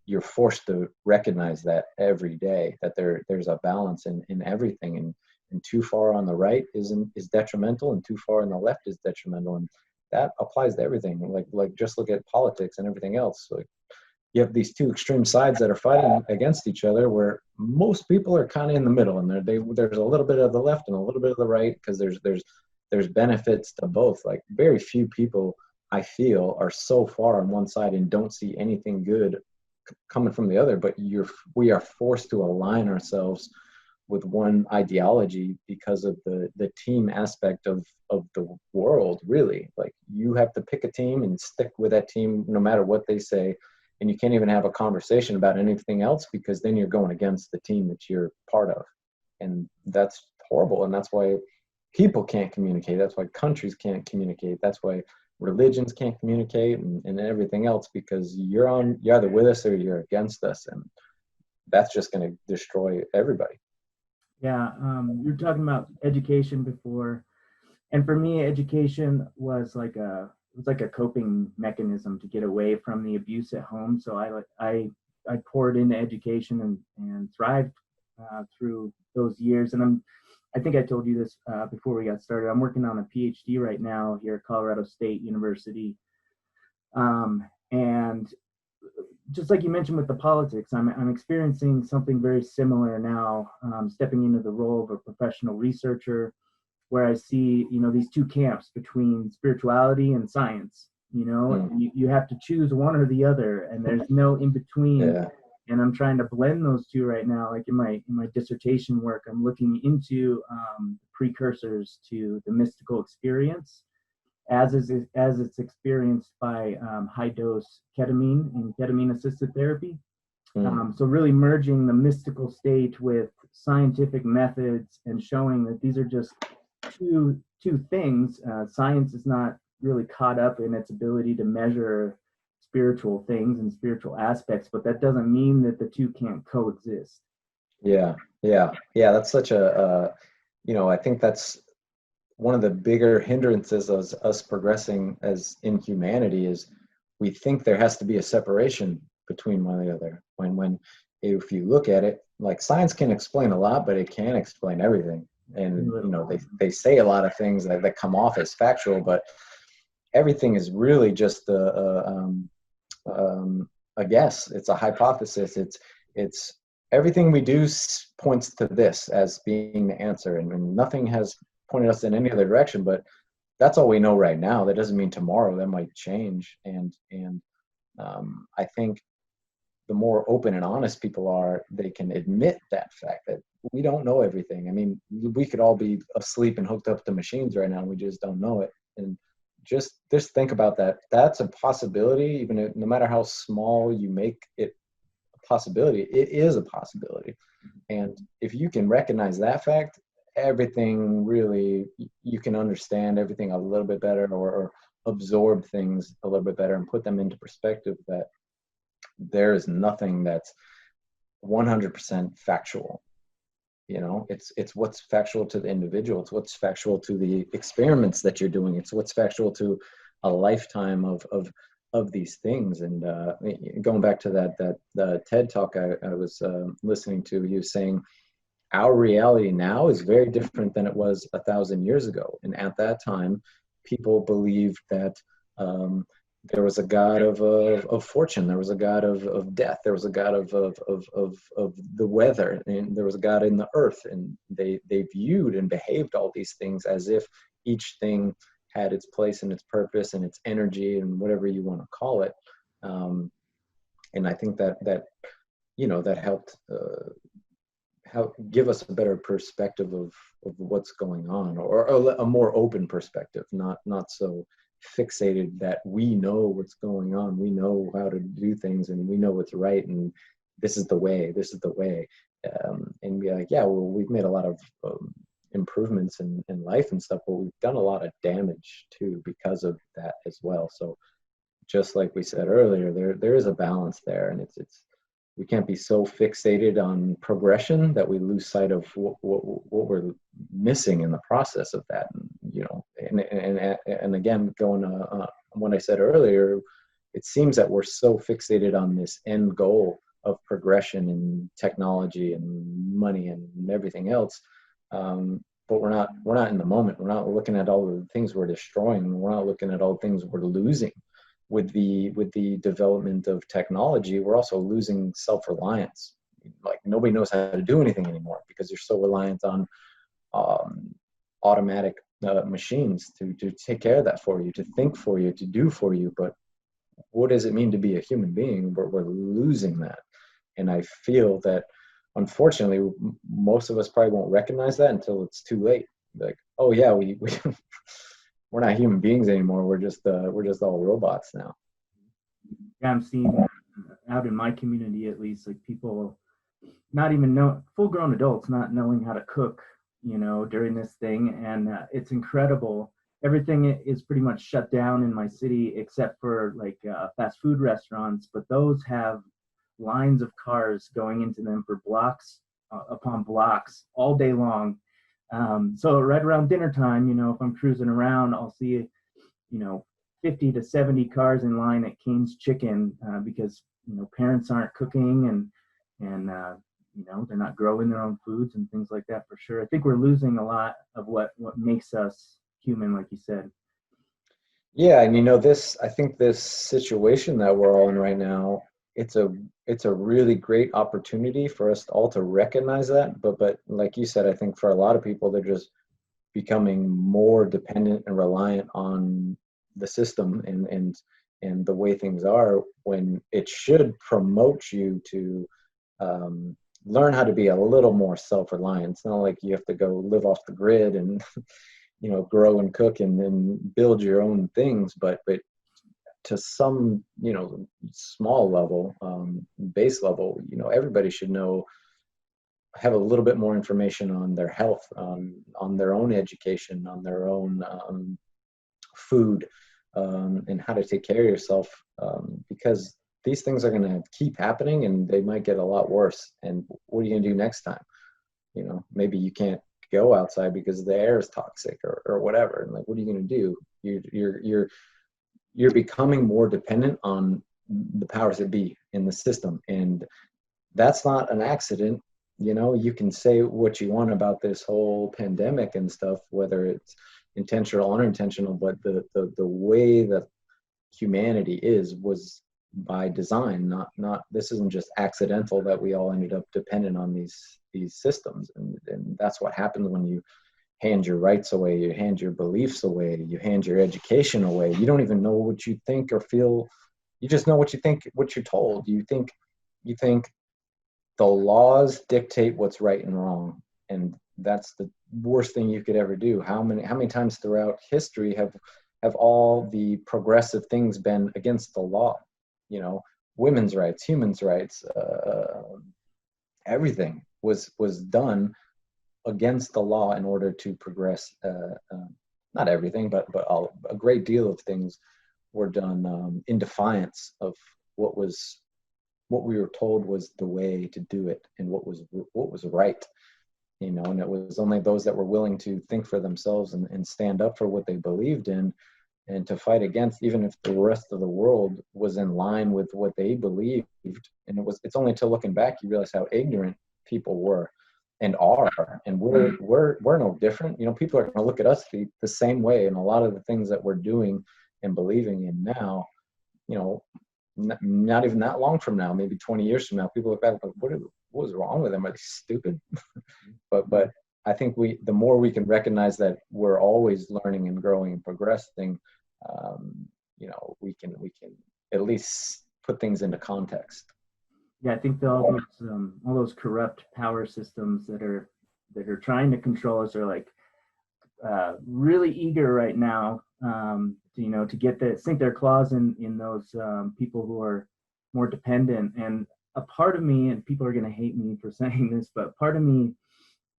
you're forced to recognize that every day, that there's a balance in everything, and too far on the right is detrimental, and too far on the left is detrimental, and that applies to everything. Like just look at politics and everything else. So you have these two extreme sides that are fighting against each other, where most people are kind of in the middle, and there's a little bit of the left and a little bit of the right, because there's benefits to both. Like very few people I feel, are so far on one side and don't see anything good coming from the other, but we are forced to align ourselves with one ideology because of the team aspect of the world. Really, like, you have to pick a team and stick with that team no matter what they say, and you can't even have a conversation about anything else, because then you're going against the team that you're part of, and that's horrible. And that's why people can't communicate, that's why countries can't communicate, that's why religions can't communicate, and everything else, because you're either with us or you're against us, and that's just going to destroy everybody. Yeah, you were talking about education before, and for me, education was like a coping mechanism to get away from the abuse at home. So I poured into education and thrived through those years. And I think I told you this before we got started. I'm working on a PhD right now here at Colorado State University, and just like you mentioned with the politics, I'm experiencing something very similar now, stepping into the role of a professional researcher, where I see, these two camps between spirituality and science. You have to choose one or the other, and there's no in between. Yeah. And I'm trying to blend those two right now. Like in my dissertation work, I'm looking into precursors to the mystical experience, as it's experienced by high dose ketamine and ketamine assisted therapy. So really merging the mystical state with scientific methods and showing that these are just two things. Science is not really caught up in its ability to measure spiritual things and spiritual aspects, but that doesn't mean that the two can't coexist. Yeah. That's such a, I think that's one of the bigger hindrances of us progressing as in humanity, is we think there has to be a separation between one and the other. When if you look at it, like, science can explain a lot, but it can't explain everything. And they say a lot of things that come off as factual, but everything is really just a guess. It's a hypothesis. It's everything we do points to this as being the answer, and nothing has pointed us in any other direction. But that's all we know right now. That doesn't mean tomorrow that might change. And I think the more open and honest people are, they can admit that fact that we don't know everything. I mean, we could all be asleep and hooked up to machines right now, and we just don't know it. And just think about that. That's a possibility, even if, no matter how small you make it a possibility, it is a possibility. And if you can recognize that fact, everything really, you can understand everything a little bit better, or absorb things a little bit better, and put them into perspective, that there is nothing that's 100% factual. It's what's factual to the individual. It's what's factual to the experiments that you're doing. It's what's factual to a lifetime of these things. And going back to that TED talk I was listening to, he was saying our reality now is very different than it was 1,000 years ago. And at that time, people believed that there was a god of fortune, there was a god of death, there was a god of the weather, and there was a god in the earth. And they viewed and behaved all these things as if each thing had its place and its purpose and its energy and whatever you want to call it. And I think that helped give us a better perspective of what's going on, or a more open perspective, not so fixated that we know what's going on, we know how to do things, and we know what's right, and this is the way, and be like, yeah, well, we've made a lot of improvements in life and stuff, but we've done a lot of damage too because of that as well. So just like we said earlier, there is a balance there, and it's we can't be so fixated on progression that we lose sight of what we're missing in the process of that. And again, going on what I said earlier, it seems that we're so fixated on this end goal of progression and technology and money and everything else, but we're not in the moment. We're not looking at all the things we're destroying. We're not looking at all the things we're losing. With the development of technology, we're also losing self-reliance. Like, nobody knows how to do anything anymore because you're so reliant on automatic machines to take care of that for you, to think for you, to do for you. But what does it mean to be a human being? We're losing that. And I feel that, unfortunately, most of us probably won't recognize that until it's too late. Like, oh yeah, we we're not human beings anymore. We're just all robots now. Yeah, I'm seeing out in my community, at least, like people not even know, full-grown adults not knowing how to cook, during this thing, and it's incredible. Everything is pretty much shut down in my city except for like fast food restaurants, but those have lines of cars going into them for blocks upon blocks all day long. So right around dinner time, if I'm cruising around, I'll see, 50 to 70 cars in line at Cane's Chicken because, parents aren't cooking and they're not growing their own foods and things like that, for sure. I think we're losing a lot of what makes us human, like you said. Yeah, and I think this situation that we're all in right now, it's a really great opportunity for us all to recognize that. But like you said, I think for a lot of people, they're just becoming more dependent and reliant on the system and the way things are, when it should promote you to learn how to be a little more self-reliant. It's not like you have to go live off the grid and grow and cook and then build your own things, but to some small level, base level, everybody should have a little bit more information on their health, on their own education, on their own food, and how to take care of yourself, because these things are going to keep happening and they might get a lot worse. And what are you going to do next time? Maybe you can't go outside because the air is toxic or whatever. And like, what are you going to do? You're becoming more dependent on the powers that be in the system. And that's not an accident. You can say what you want about this whole pandemic and stuff, whether it's intentional or unintentional, but the way that humanity was by design. Not this isn't just accidental that we all ended up dependent on these systems. And that's what happens when you hand your rights away, you hand your beliefs away, you hand your education away. You don't even know what you think or feel. You just know what you think, what you're told. You think the laws dictate what's right and wrong, and that's the worst thing you could ever do. How many times throughout history have all the progressive things been against the law? Women's rights, human rights, everything was done against the law in order to progress. Not everything, but a great deal of things were done in defiance of what we were told was the way to do it and what was right. And it was only those that were willing to think for themselves and stand up for what they believed in, and to fight against, even if the rest of the world was in line with what they believed. And it's only till looking back you realize how ignorant people were and are, and we're no different. People are going to look at us the same way, and a lot of the things that we're doing and believing in now, not even that long from now, maybe 20 years from now, people look back like, what was wrong with them? Are they stupid? but I think the more we can recognize that we're always learning and growing and progressing, we can at least put things into context. Yeah, I think all those corrupt power systems that are trying to control us are like really eager right now, to sink their claws in those people who are more dependent. And a part of me, and people are going to hate me for saying this, but part of me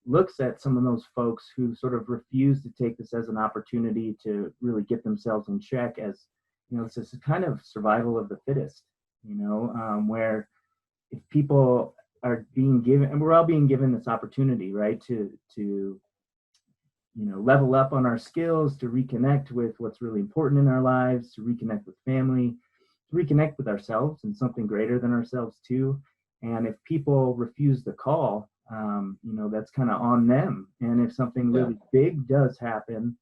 looks at some of those folks who sort of refuse to take this as an opportunity to really get themselves in check, as it's just a kind of survival of the fittest, where if people are being given, and we're all being given this opportunity, right, to level up on our skills, to reconnect with what's really important in our lives, to reconnect with family, to reconnect with ourselves and something greater than ourselves too. And if people refuse the call, that's kind of on them. And if something really big does happen,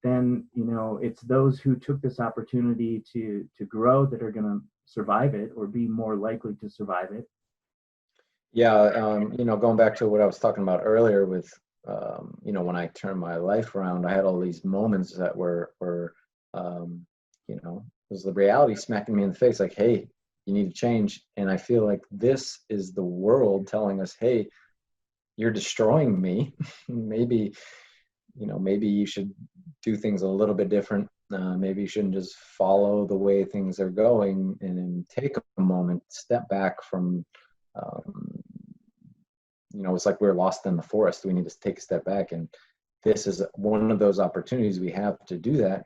then it's those who took this opportunity to grow that are going to survive it, or be more likely to survive it. Yeah, going back to what I was talking about earlier with you know, when I turned my life around, I had all these moments that were you know, it was the reality smacking me in the face, like, hey, you need to change. And I feel like this is the world telling us, hey, you're destroying me. Maybe, you know, maybe you should do things a little bit different. Maybe you shouldn't just follow the way things are going, and then take a moment, step back from, you know, it's like we're lost in the forest. We need to take a step back. And this is one of those opportunities we have to do that,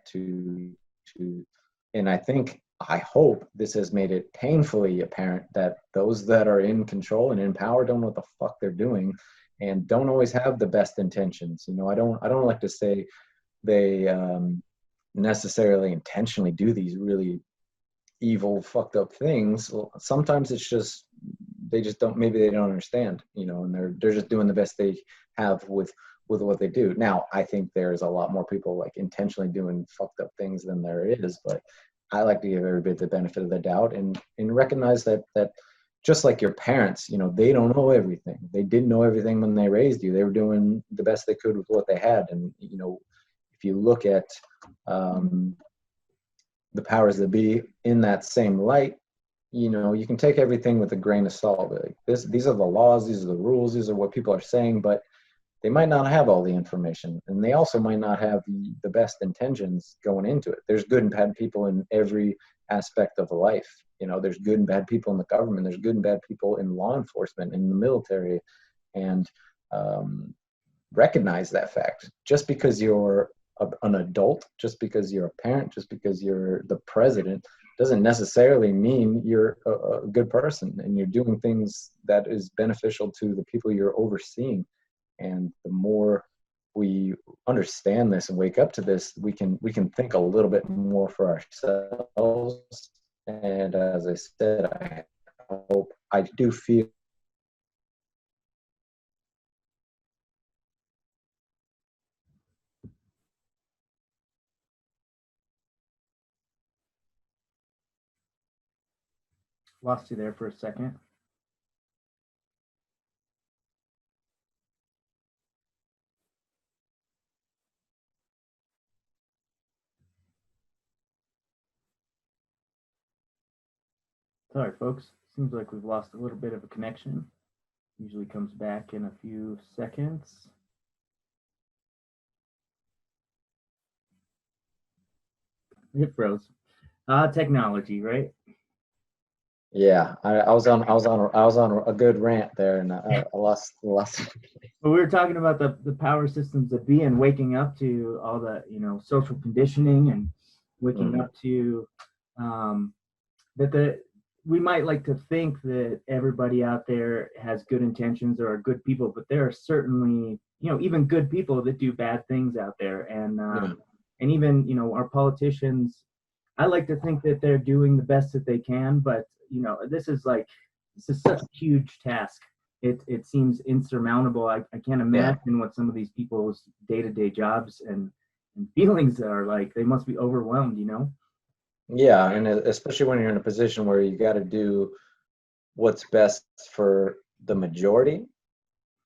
and I hope this has made it painfully apparent that those that are in control and in power don't know what the fuck they're doing, and don't always have the best intentions. You know, I don't like to say they necessarily intentionally do these really evil, fucked up things. Sometimes it's just they just don't. Maybe they don't understand. You know, and they're just doing the best they have with what they do. Now, I think there's a lot more people like intentionally doing fucked up things than there is, but I like to give everybody the benefit of the doubt, and recognize that just like your parents, you know, they don't know everything. They didn't know everything when they raised you. They were doing the best they could with what they had. And, you know, if you look at the powers that be in that same light, you know, you can take everything with a grain of salt. Like these are the laws, these are the rules, these are what people are saying, but they might not have all the information, and they also might not have the best intentions going into it. There's good and bad people in every aspect of life. You know, there's good and bad people in the government. There's good and bad people in law enforcement, in the military, and recognize that fact. Just because you're an adult, just because you're a parent, just because you're the president, doesn't necessarily mean you're a good person and you're doing things that is beneficial to the people you're overseeing. And the more we understand this and wake up to this, we can think a little bit more for ourselves. And as I said, I do feel Lost you there for a second. Sorry, folks. Seems like we've lost a little bit of a connection. Usually comes back in a few seconds. It froze. Technology, right? yeah. I was on a good rant there, and I lost. Well, we were talking about the power systems that be, and waking up to all the, you know, social conditioning, and waking up to that we might like to think that everybody out there has good intentions or are good people, but there are certainly, you know, even good people that do bad things out there. And even, you know, our politicians, I like to think that they're doing the best that they can, but, you know, this is such a huge task. It seems insurmountable. I can't imagine what some of these people's day-to-day jobs and feelings are like. They must be overwhelmed, you know? Yeah, and especially when you're in a position where you got to do what's best for the majority.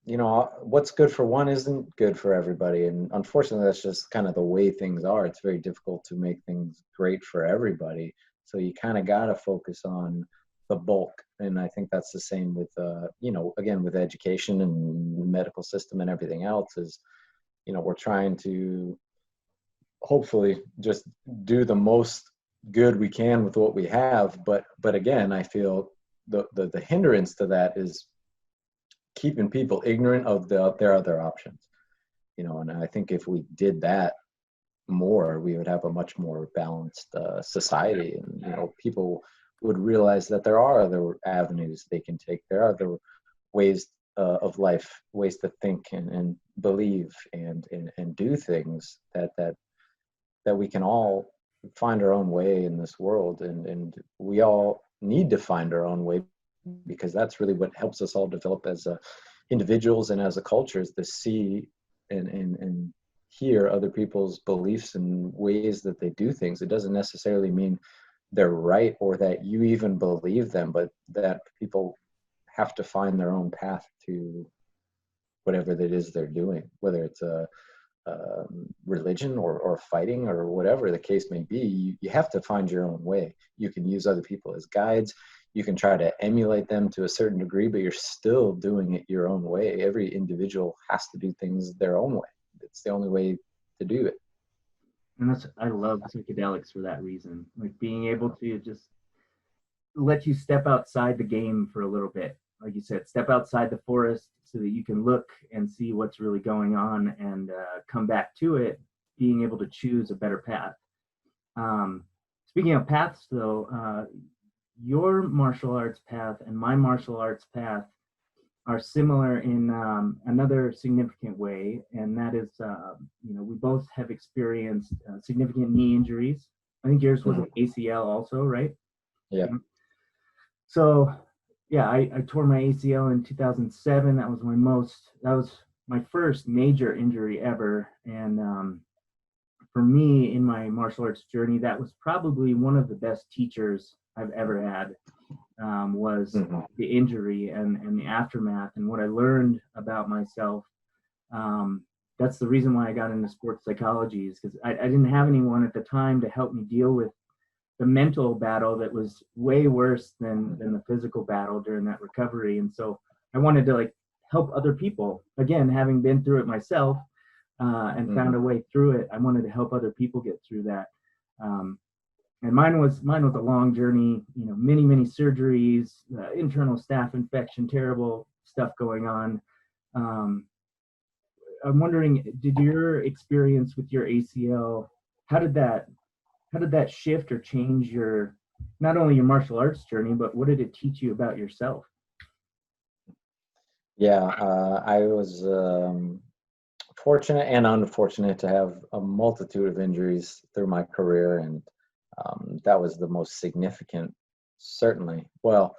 You know, what's good for one isn't good for everybody, and unfortunately, that's just kind of the way things are. It's very difficult to make things great for everybody, so you kind of got to focus on the bulk. And I think that's the same with, you know, again, with education and the medical system and everything else. Is, you know, we're trying to hopefully just do the most good we can with what we have, but again, I feel the hindrance to that is keeping people ignorant of their other options, you know. And I think if we did that more, we would have a much more balanced society, and, you know, people would realize that there are other avenues they can take. There are other ways of life, ways to think and believe and do things that we can all find our own way in this world, and we all need to find our own way, because that's really what helps us all develop as individuals and as a culture, is to see and hear other people's beliefs and ways that they do things. It doesn't necessarily mean they're right or that you even believe them, but that people have to find their own path to whatever that is they're doing, whether it's a religion or fighting or whatever the case may be. You have to find your own way. You can use other people as guides. You can try to emulate them to a certain degree, but you're still doing it your own way. Every individual has to do things their own way. It's the only way to do it. And I love psychedelics for that reason. Like being able to just let you step outside the game for a little bit. Like you said, step outside the forest so that you can look and see what's really going on and come back to it, being able to choose a better path. Speaking of paths, though, your martial arts path and my martial arts path are similar in another significant way, and that is, we both have experienced significant knee injuries. I think yours was an ACL also, right? Yeah. So, yeah, I tore my ACL in 2007. That was my first major injury ever, and for me in my martial arts journey, that was probably one of the best teachers I've ever had. Was the injury and the aftermath and what I learned about myself. That's the reason why I got into sports psychology, is because I didn't have anyone at the time to help me deal with the mental battle that was way worse than the physical battle during that recovery. And so I wanted to help other people. Again, having been through it myself and found a way through it, I wanted to help other people get through that. And mine was a long journey, many surgeries, internal staph infection, terrible stuff going on. I'm wondering, did your experience with your ACL, how did that shift or change your, not only your martial arts journey, but what did it teach you about yourself? Yeah, I was fortunate and unfortunate to have a multitude of injuries through my career, and that was the most significant, certainly. Well,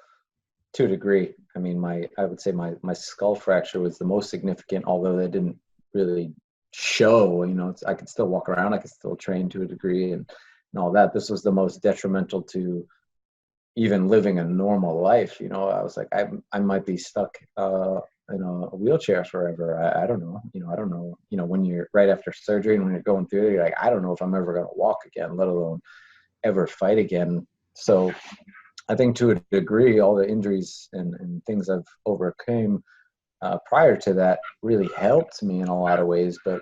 to a degree. I mean, I would say my skull fracture was the most significant, although that didn't really show. I could still walk around, I could still train to a degree, and all that. This was the most detrimental to even living a normal life. I was like, I might be stuck in a wheelchair forever. I don't know. I don't know. When you're right after surgery and when you're going through it, you're like, I don't know if I'm ever going to walk again, let alone ever fight again. So I think to a degree, all the injuries and things I've overcame prior to that really helped me in a lot of ways. But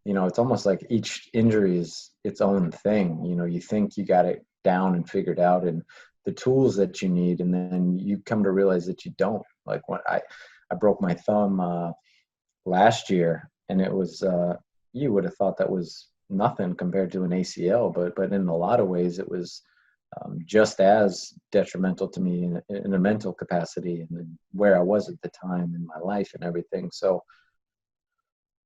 it's almost like each injury is its own thing. You think you got it down and figured out and the tools that you need, and then you come to realize that you don't. Like when I broke my thumb last year, and it was you would have thought that was nothing compared to an ACL, but in a lot of ways it was just as detrimental to me in a mental capacity and where I was at the time in my life and everything. So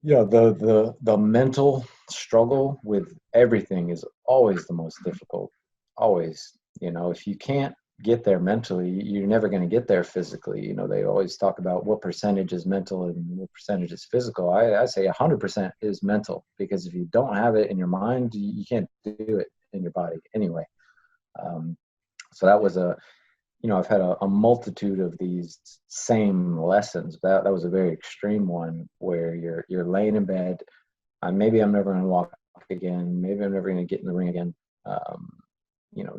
yeah, the mental struggle with everything is always the most difficult. Always. If you can't get there mentally, you're never going to get there physically. They always talk about what percentage is mental and what percentage is physical. I say 100% is mental, because if you don't have it in your mind, you can't do it in your body anyway. So that was I've had a multitude of these same lessons. That was a very extreme one where you're laying in bed. Maybe I'm never going to walk again. Maybe I'm never going to get in the ring again.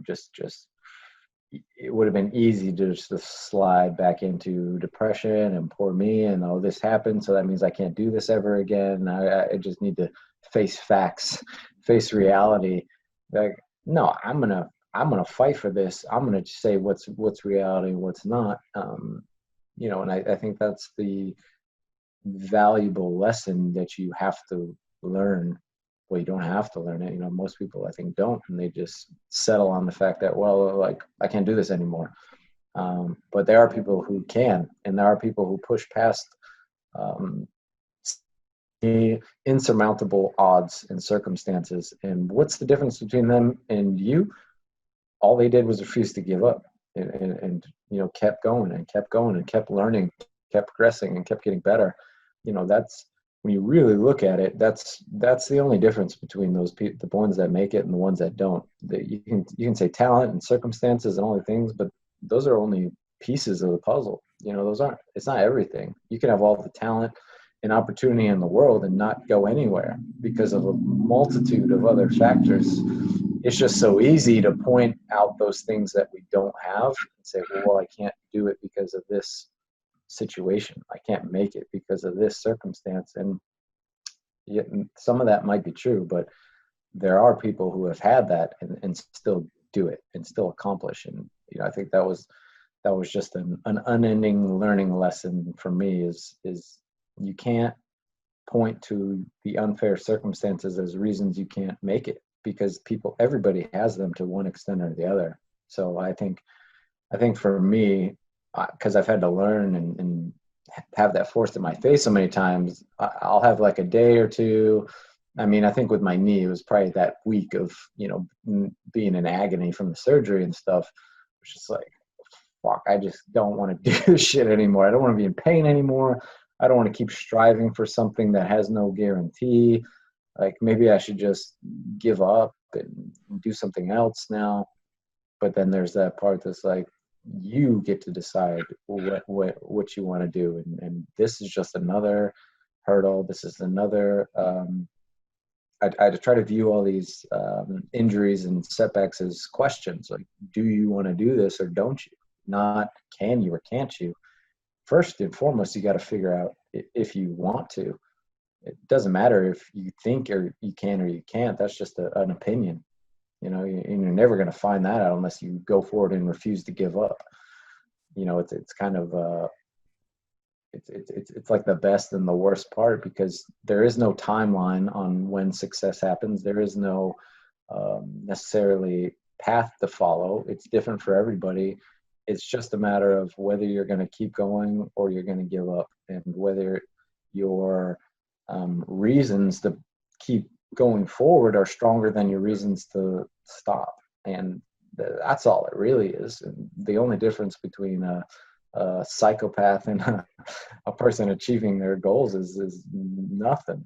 Just it would have been easy to just slide back into depression and poor me, and this happened, so that means I can't do this ever again. I just need to face facts, face reality. Like, no, I'm gonna fight for this. I'm gonna say what's reality and what's not. And I think that's the valuable lesson that you have to learn. Well, you don't have to learn it. Most people I think don't, and they just settle on the fact that, well, like, I can't do this anymore. But there are people who can, and there are people who push past the insurmountable odds and circumstances. And what's the difference between them and you? All they did was refuse to give up and kept going and kept going and kept learning, kept progressing and kept getting better. That's, when you really look at it, that's the only difference between those people, the ones that make it and the ones that don't. You can say talent and circumstances and all the things, but those are only pieces of the puzzle. You know, it's not everything. You can have all the talent and opportunity in the world and not go anywhere because of a multitude of other factors. It's just so easy to point out those things that we don't have and say, well, I can't do it because of this situation. I can't make it because of this circumstance. And yet some of that might be true, but there are people who have had that and still do it and still accomplish. And, you know, I think that was just an unending learning lesson for me is you can't point to the unfair circumstances as reasons you can't make it, because everybody has them to one extent or the other. So I think for me, because I've had to learn and have that forced in my face so many times, I'll have like a day or two. I mean, I think with my knee, it was probably that week of, you know, being in agony from the surgery and stuff. It's just like, fuck, I just don't want to do this shit anymore. I don't want to be in pain anymore. I don't want to keep striving for something that has no guarantee. Like, maybe I should just give up and do something else now. But then there's that part that's like, you get to decide what you want to do. And this is just another hurdle. This is another, I try to view all these injuries and setbacks as questions. Like, do you want to do this or don't you? Not can you or can't you. First and foremost, you got to figure out if you want to. It doesn't matter if you think or you can or you can't. That's just an opinion. You know, you're never going to find that out unless you go forward and refuse to give up. You know, it's kind of it's like the best and the worst part, because there is no timeline on when success happens. There is no necessarily path to follow. It's different for everybody. It's just a matter of whether you're going to keep going or you're going to give up, and whether your reasons to keep going forward are stronger than your reasons to stop. And that's all it really is. And the only difference between a psychopath and a person achieving their goals is nothing.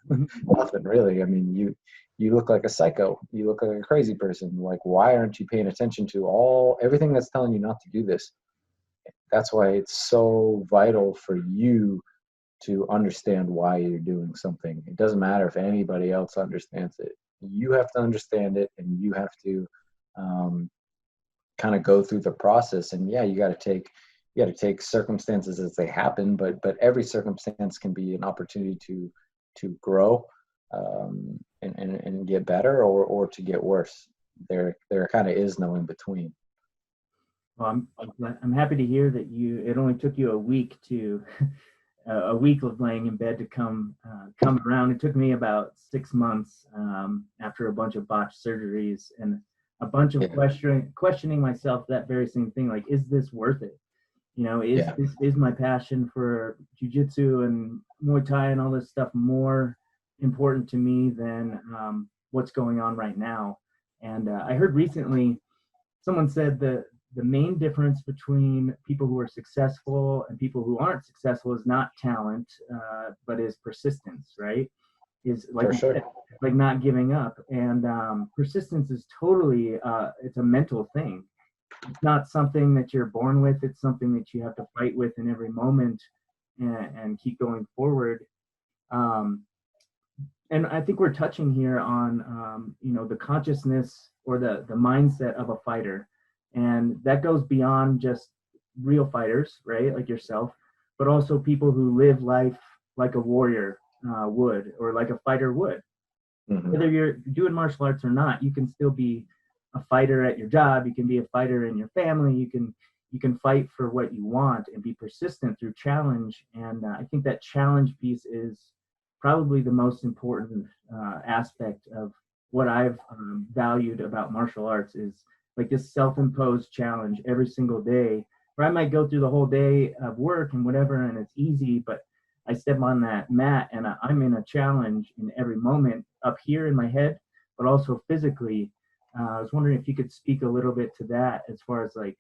Nothing really. I mean, you look like a psycho. You look like a crazy person. Like, why aren't you paying attention to everything that's telling you not to do this? That's why it's so vital for you to understand why you're doing something. It doesn't matter if anybody else understands it. You have to understand it, and you have to kind of go through the process. And yeah, you got to take circumstances as they happen, but every circumstance can be an opportunity to grow and get better or to get worse. There kind of is no in between. Well, I'm happy to hear that it only took you a week a week of laying in bed to come around. It took me about 6 months after a bunch of botched surgeries and a bunch of questioning myself, that very same thing. Like, is this worth it? You know, is my passion for jiu-jitsu and Muay Thai and all this stuff more important to me than what's going on right now? And I heard recently someone said that the main difference between people who are successful and people who aren't successful is not talent, but is persistence, right? Is like, like not giving up. And persistence is totally, it's a mental thing. It's not something that you're born with. It's something that you have to fight with in every moment and keep going forward. And I think we're touching here on, you know, the consciousness or the mindset of a fighter. And that goes beyond just real fighters, right? Like yourself, but also people who live life like a warrior would, or like a fighter would. Mm-hmm. Whether you're doing martial arts or not, you can still be a fighter at your job. You can be a fighter in your family. You can fight for what you want and be persistent through challenge. And I think that challenge piece is probably the most important aspect of what I've valued about martial arts, is like this self-imposed challenge every single day, where I might go through the whole day of work and whatever, and it's easy, but I step on that mat and I'm in a challenge in every moment, up here in my head, but also physically. I was wondering if you could speak a little bit to that, as far as like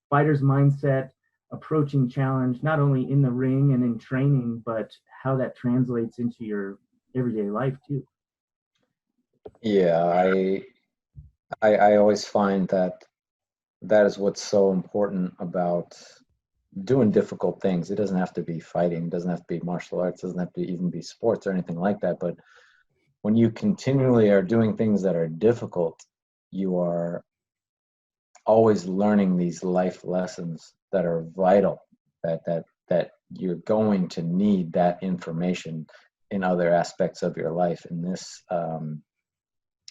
fighter's mindset, approaching challenge, not only in the ring and in training, but how that translates into your everyday life too. Yeah, I always find that that is what's so important about doing difficult things. It doesn't have to be fighting, it doesn't have to be martial arts, it doesn't have to even be sports or anything like that. But when you continually are doing things that are difficult, you are always learning these life lessons that are vital, that you're going to need that information in other aspects of your life. And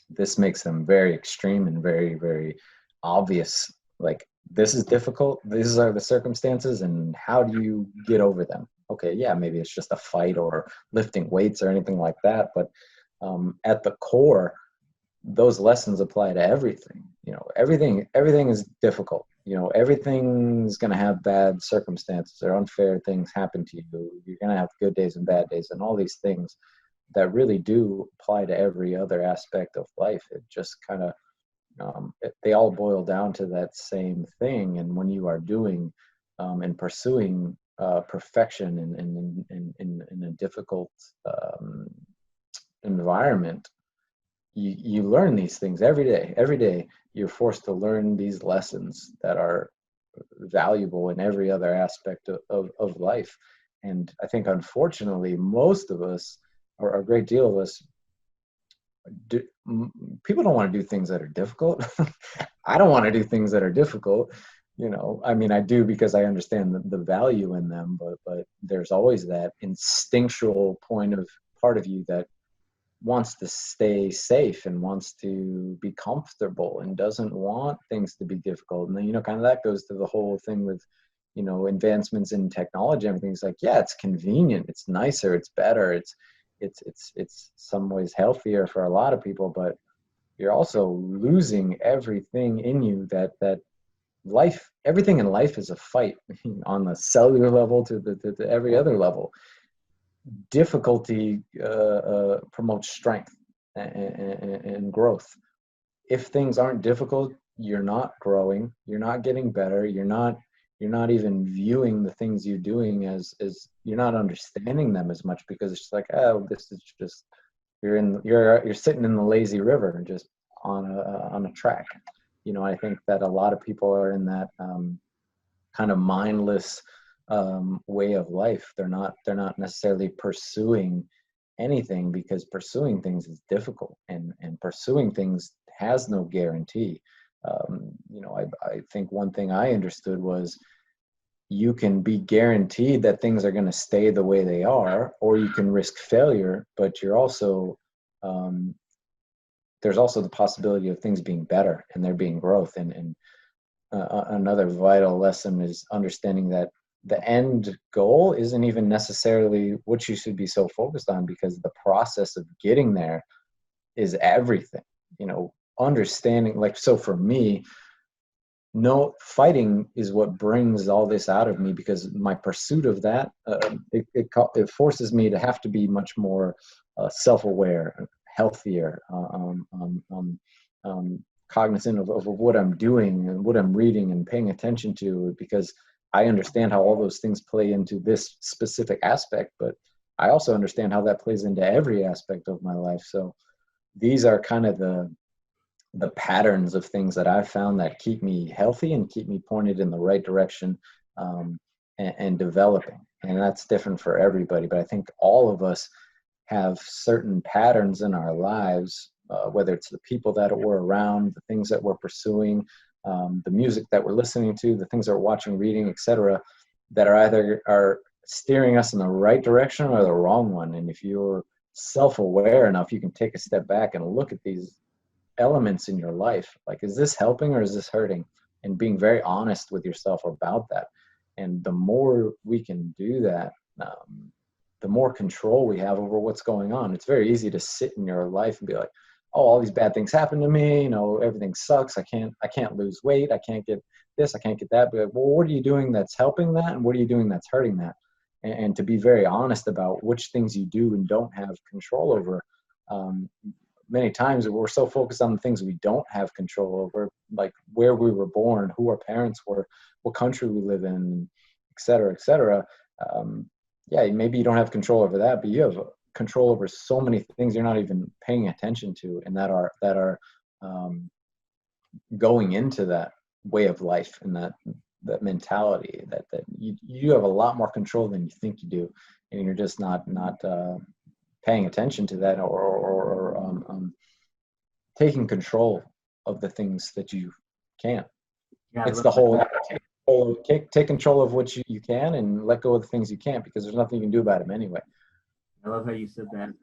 this makes them very extreme and very, very obvious. Like, this is difficult, these are the circumstances, and how do you get over them? Okay, yeah, maybe it's just a fight or lifting weights or anything like that, but at the core, those lessons apply to everything. Everything is difficult. Everything's going to have bad circumstances or unfair things happen to you. You're going to have good days and bad days and all these things that really do apply to every other aspect of life. It just kind of they all boil down to that same thing. And when you are doing and pursuing perfection in a difficult environment, you learn these things every day. Every day you're forced to learn these lessons that are valuable in every other aspect of life. And I think, unfortunately, most of us, or a great deal of us, people don't want to do things that are difficult. I don't want to do things that are difficult. I mean, I do because I understand the value in them, but there's always that instinctual part of you that wants to stay safe and wants to be comfortable and doesn't want things to be difficult. And then, kind of that goes to the whole thing with, advancements in technology. Everything's like, yeah, it's convenient, it's nicer, it's better, it's some ways healthier for a lot of people, but you're also losing everything in you that everything in life is a fight on the cellular level to every other level. Difficulty promotes strength and growth. If things aren't difficult, you're not growing, you're not getting better, you're not even viewing the things you're doing as you're not understanding them as much, because it's just like, oh, this is just, you're sitting in the lazy river just on a track. I think that a lot of people are in that kind of mindless way of life. They're not necessarily pursuing anything, because pursuing things is difficult, and pursuing things has no guarantee. I think one thing I understood was, you can be guaranteed that things are going to stay the way they are, or you can risk failure, but you're also there's also the possibility of things being better and there being growth. And another vital lesson is understanding that the end goal isn't even necessarily what you should be so focused on, because the process of getting there is everything. Understanding, like, so for me, no, fighting is what brings all this out of me, because my pursuit of that, it forces me to have to be much more self-aware, healthier, cognizant of what I'm doing and what I'm reading and paying attention to, because I understand how all those things play into this specific aspect, but I also understand how that plays into every aspect of my life. So these are kind of the patterns of things that I've found that keep me healthy and keep me pointed in the right direction, and developing. And that's different for everybody, but I think all of us have certain patterns in our lives, whether it's the people that we're around, the things that we're pursuing, the music that we're listening to, the things that we're watching, reading, etc., that are either steering us in the right direction or the wrong one. And if you're self-aware enough, you can take a step back and look at these elements in your life, like, is this helping or is this hurting? And being very honest with yourself about that. And the more we can do that, the more control we have over what's going on. It's very easy to sit in your life and be like, oh, all these bad things happen to me, everything sucks, I can't lose weight, I can't get this, I can't get that. But well, what are you doing that's helping that, and what are you doing that's hurting that? And to be very honest about which things you do and don't have control over. Many times we're so focused on the things we don't have control over, like where we were born, who our parents were, what country we live in, et cetera, et cetera. Yeah, maybe you don't have control over that, but you have control over so many things you're not even paying attention to, and that are going into that. way of life and that mentality that you have a lot more control than you think you do, and you're just not paying attention to that or taking control of the things that you can't. Yeah, I It's love the that. whole take control of what you can and let go of the things you can't, because there's nothing you can do about them anyway. I love how you said that.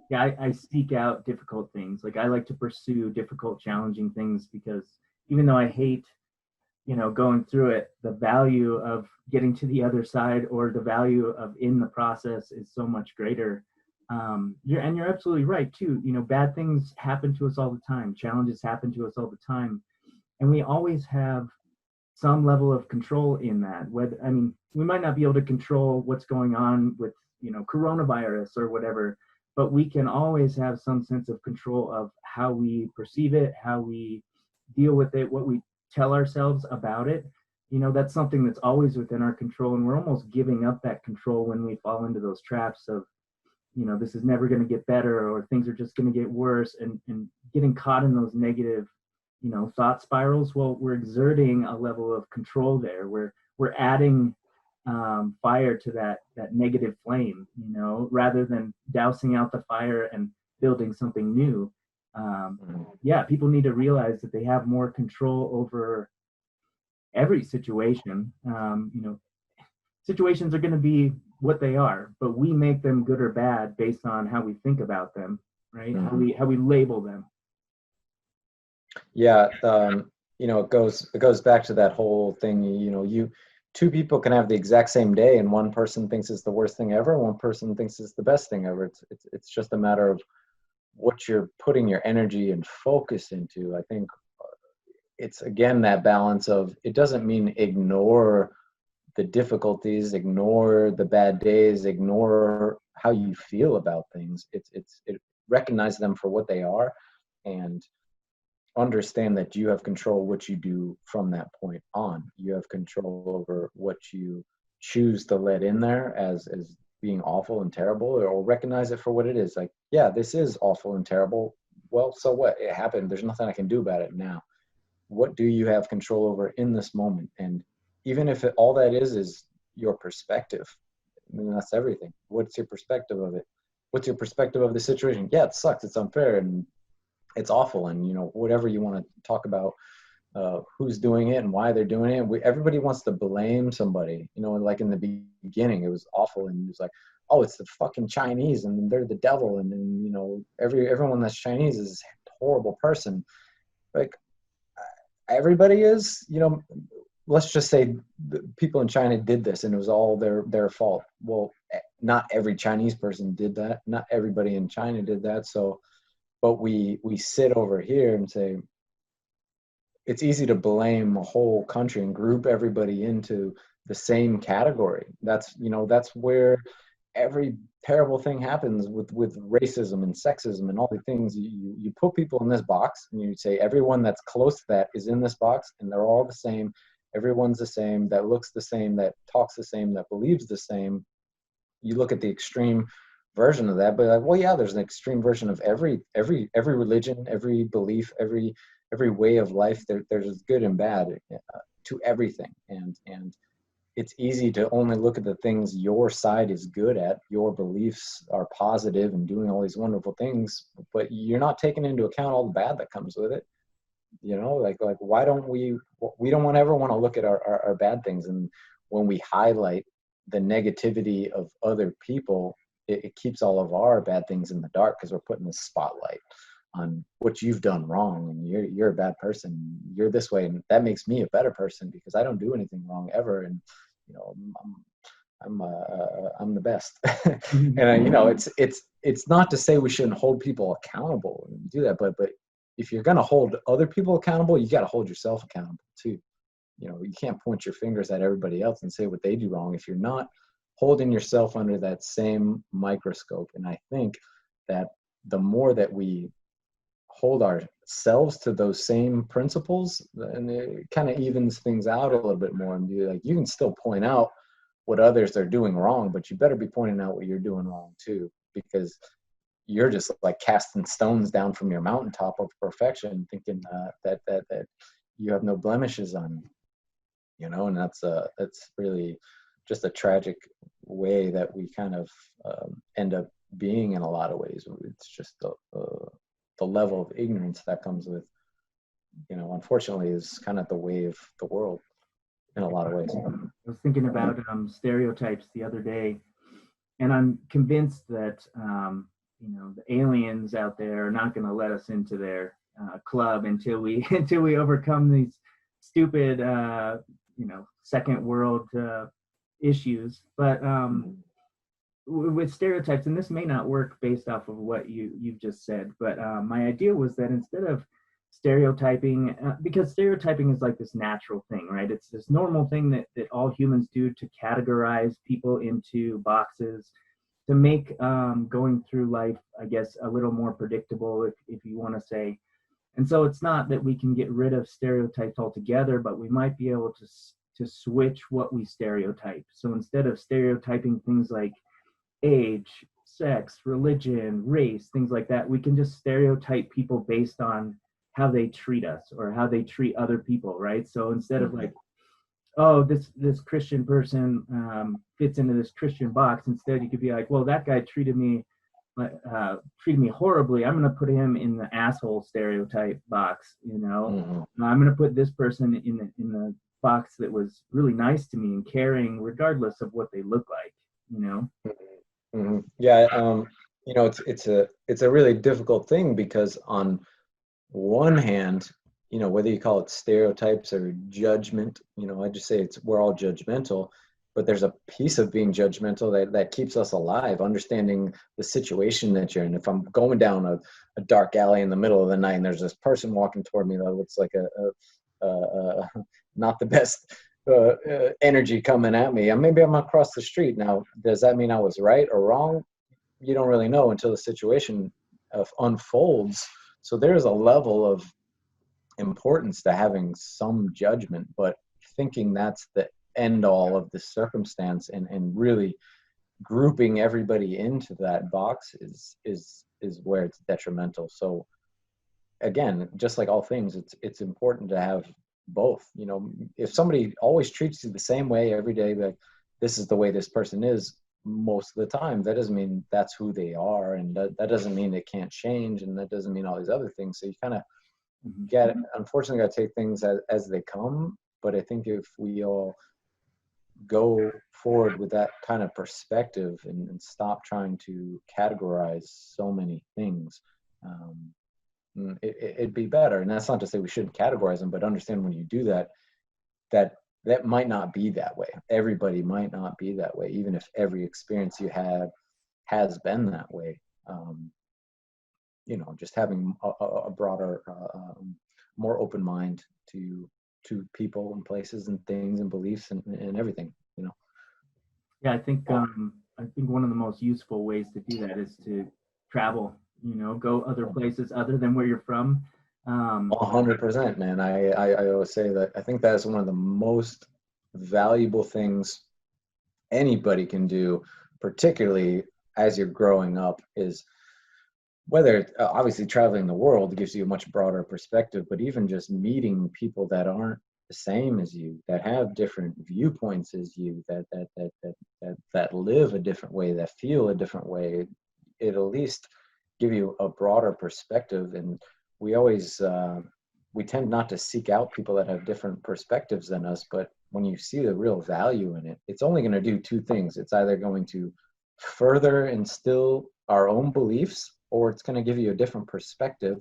Yeah, I seek out difficult things. Like I like to pursue difficult, challenging things because even though I hate, going through it, the value of getting to the other side or the value of in the process is so much greater. You're absolutely right too. Bad things happen to us all the time. Challenges happen to us all the time, and we always have some level of control in that. Whether we might not be able to control what's going on with coronavirus or whatever, but we can always have some sense of control of how we perceive it, how we deal with it, what we tell ourselves about it. That's something that's always within our control, and we're almost giving up that control when we fall into those traps of this is never going to get better or things are just going to get worse, and getting caught in those negative thought spirals. Well, we're exerting a level of control there. We're adding fire to that negative flame, rather than dousing out the fire and building something new. Yeah, people need to realize that they have more control over every situation. Situations are going to be what they are, but we make them good or bad based on how we think about them, right? Mm-hmm. How we label them. Yeah, it goes back to that whole thing. Two people can have the exact same day, and one person thinks it's the worst thing ever, one person thinks it's the best thing ever. It's just a matter of what you're putting your energy and focus into. I think it's again that balance of, it doesn't mean ignore the difficulties, ignore the bad days, ignore how you feel about things. It recognize them for what they are, and understand that you have control what you do from that point on. You have control over what you choose to let in there as being awful and terrible, or recognize it for what it is. Like, yeah, this is awful and terrible. Well, so what? It happened. There's nothing I can do about it now. What do you have control over in this moment? And even if all that is your perspective, that's everything. What's your perspective of it? What's your perspective of the situation? Yeah, it sucks. It's unfair and it's awful. And, whatever you want to talk about, who's doing it and why they're doing it. Everybody wants to blame somebody, like in the beginning, it was awful. And it was like, oh, it's the fucking Chinese and they're the devil. And then, everyone that's Chinese is a horrible person. Like, everybody is, let's just say the people in China did this and it was all their fault. Well, not every Chinese person did that. Not everybody in China did that. So, but we sit over here and say, it's easy to blame a whole country and group everybody into the same category. That's where every terrible thing happens with racism and sexism and all the things. You put people in this box and you say everyone that's close to that is in this box and they're all the same. Everyone's the same, that looks the same, that talks the same, that believes the same. You look at the extreme version of that, but like, well, yeah, there's an extreme version of every religion, every belief, every way of life. There's good and bad to everything, and it's easy to only look at the things your side is good at. Your beliefs are positive and doing all these wonderful things, but you're not taking into account all the bad that comes with it. Like why don't we don't ever want to look at our bad things, and when we highlight the negativity of other people, it keeps all of our bad things in the dark, because we're putting the spotlight on what you've done wrong, and you're a bad person, you're this way, and that makes me a better person because I don't do anything wrong ever, and I'm the best. And it's not to say we shouldn't hold people accountable and do that, but if you're going to hold other people accountable, you got to hold yourself accountable too. You can't point your fingers at everybody else and say what they do wrong if you're not holding yourself under that same microscope. And I think that the more that we hold ourselves to those same principles, and it kind of evens things out a little bit more, and be like, you can still point out what others are doing wrong, but you better be pointing out what you're doing wrong too, because you're just like casting stones down from your mountaintop of perfection, thinking that you have no blemishes on you, and that's really just a tragic way that we kind of end up being in a lot of ways. It's just the level of ignorance that comes with, unfortunately, is kind of the way of the world in a lot of ways. I was thinking about stereotypes the other day, and I'm convinced that the aliens out there are not going to let us into their club until we overcome these stupid second world issues. But with stereotypes, and this may not work based off of what you've just said, but my idea was that instead of stereotyping, because stereotyping is like this natural thing, right? It's this normal thing that all humans do to categorize people into boxes, to make going through life, I guess, a little more predictable, if you want to say. And so it's not that we can get rid of stereotypes altogether, but we might be able to switch what we stereotype. So instead of stereotyping things like age, sex, religion, race, things like that, we can just stereotype people based on how they treat us or how they treat other people, right? So instead of like, oh, this Christian person fits into this Christian box, instead you could be like, well, that guy treated me horribly. I'm going to put him in the asshole stereotype box, I'm going to put this person in the box that was really nice to me and caring, regardless of what they look like, Yeah, it's a really difficult thing, because on one hand, whether you call it stereotypes or judgment, I just say we're all judgmental, but there's a piece of being judgmental that keeps us alive, understanding the situation that you're in. If I'm going down a dark alley in the middle of the night and there's this person walking toward me that looks like a not the best energy coming at me, and maybe I'm across the street. Now, does that mean I was right or wrong? You don't really know until the situation unfolds. So there's a level of importance to having some judgment, but thinking that's the end all of the circumstance and really grouping everybody into that box is where it's detrimental. So again, just like all things, it's important to have both. If somebody always treats you the same way every day, like this is the way this person is most of the time, that doesn't mean that's who they are, and that doesn't mean they can't change, and that doesn't mean all these other things. So you kind of unfortunately got to take things as they come. But I think if we all go forward with that kind of perspective and stop trying to categorize so many things, it'd be better. And that's not to say we shouldn't categorize them, but understand when you do that might not be that way. Everybody might not be that way, even if every experience you have has been that way. Just having a broader, more open mind to people and places and things and beliefs and everything. Yeah, I think one of the most useful ways to do that is to travel. Go other places other than where you're from. 100%, man. I always say that I think that's one of the most valuable things anybody can do, particularly as you're growing up, is whether obviously traveling the world gives you a much broader perspective, but even just meeting people that aren't the same as you, that have different viewpoints as you, that live a different way, that feel a different way, it'll at least give you a broader perspective. And we always we tend not to seek out people that have different perspectives than us, but when you see the real value in it, it's only going to do two things. It's either going to further instill our own beliefs, or it's going to give you a different perspective,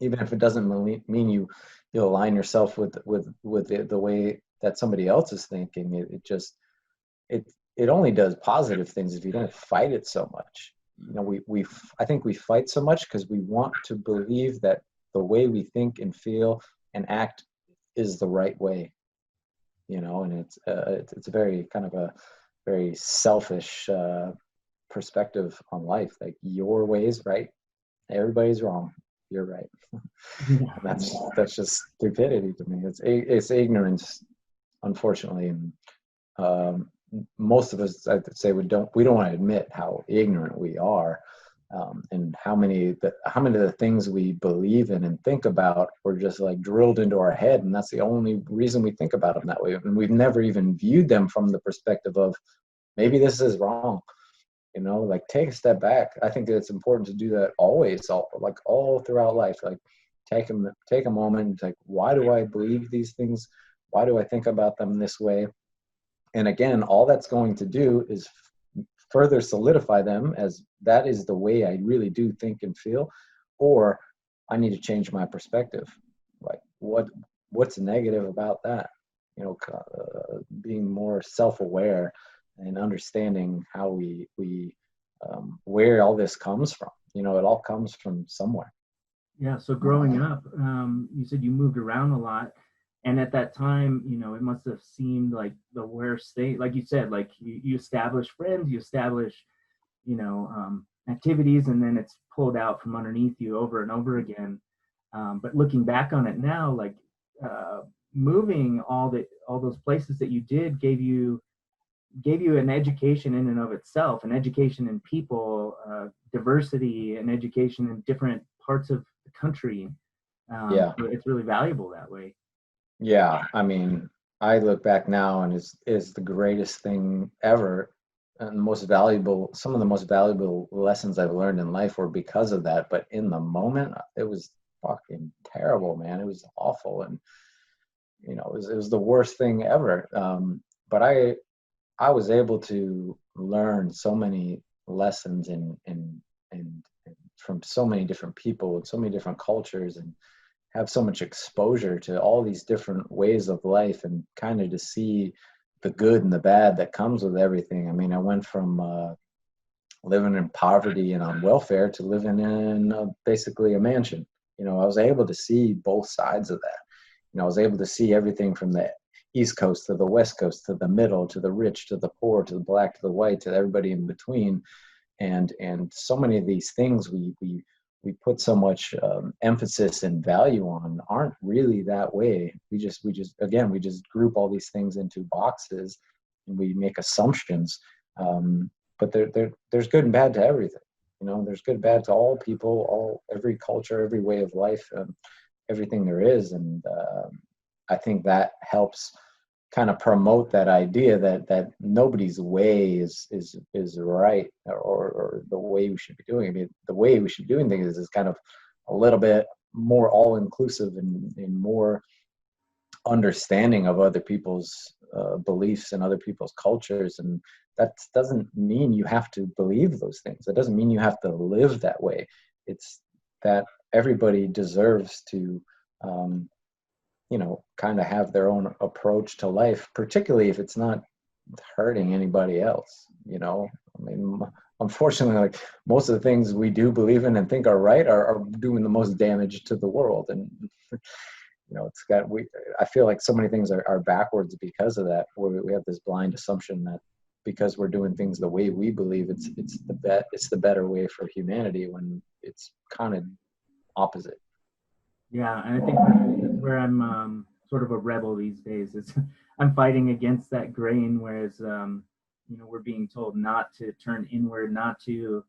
even if it doesn't mean you align yourself with the way that somebody else is thinking. It only does positive things if you don't fight it so much. I think we fight so much because we want to believe that the way we think and feel and act is the right way, and it's a very kind of a very selfish perspective on life. Like, your way's right, everybody's wrong, you're right. That's just stupidity to me. It's ignorance, unfortunately, and most of us, I'd say, we don't want to admit how ignorant we are. And how many of the things we believe in and think about were just like drilled into our head, and that's the only reason we think about them that way. And we've never even viewed them from the perspective of maybe this is wrong. Like take a step back. I think that it's important to do that always, all throughout life. Like take a moment and like, why do I believe these things? Why do I think about them this way? And again, all that's going to do is further solidify them as that is the way I really do think and feel, or I need to change my perspective. Like what's negative about that? Being more self-aware and understanding how we where all this comes from. It all comes from somewhere. Yeah. So growing up, you said you moved around a lot. And at that time, it must have seemed like the worst thing. Like you said, like you establish friends, you establish, activities, and then it's pulled out from underneath you over and over again. But looking back on it now, like moving all those places that you did gave you an education in and of itself, an education in people, diversity, an education in different parts of the country. Yeah. It's really valuable that way. Yeah, I mean, I look back now and is the greatest thing ever, and some of the most valuable lessons I've learned in life were because of that. But in the moment, it was fucking terrible, man. It was awful, and it was the worst thing ever. But I was able to learn so many lessons and from so many different people and so many different cultures, and have so much exposure to all these different ways of life, and kind of to see the good and the bad that comes with everything. I mean, I went from living in poverty and on welfare to living in basically a mansion. I was able to see both sides of that. I was able to see everything from the East Coast to the West Coast, to the middle, to the rich, to the poor, to the black, to the white, to everybody in between. And so many of these things we put so much emphasis and value on aren't really that way. We just group all these things into boxes, and we make assumptions. But there's good and bad to everything. There's good and bad to all people, every culture, every way of life, everything there is. And I think that helps kind of promote that idea that nobody's way is right, or the way we should be doing it. I mean, the way we should be doing things is kind of a little bit more all-inclusive and more understanding of other people's beliefs and other people's cultures. And that doesn't mean you have to believe those things. It doesn't mean you have to live that way. It's that everybody deserves to kind of have their own approach to life, particularly if it's not hurting anybody else. I mean, unfortunately, like most of the things we do believe in and think are right are doing the most damage to the world. And I feel like so many things are backwards because of that, where we have this blind assumption that because we're doing things the way we believe it's the better way for humanity, when it's kind of opposite. Yeah, and I think that's where I'm sort of a rebel these days. Is I'm fighting against that grain, whereas we're being told not to turn inward, not to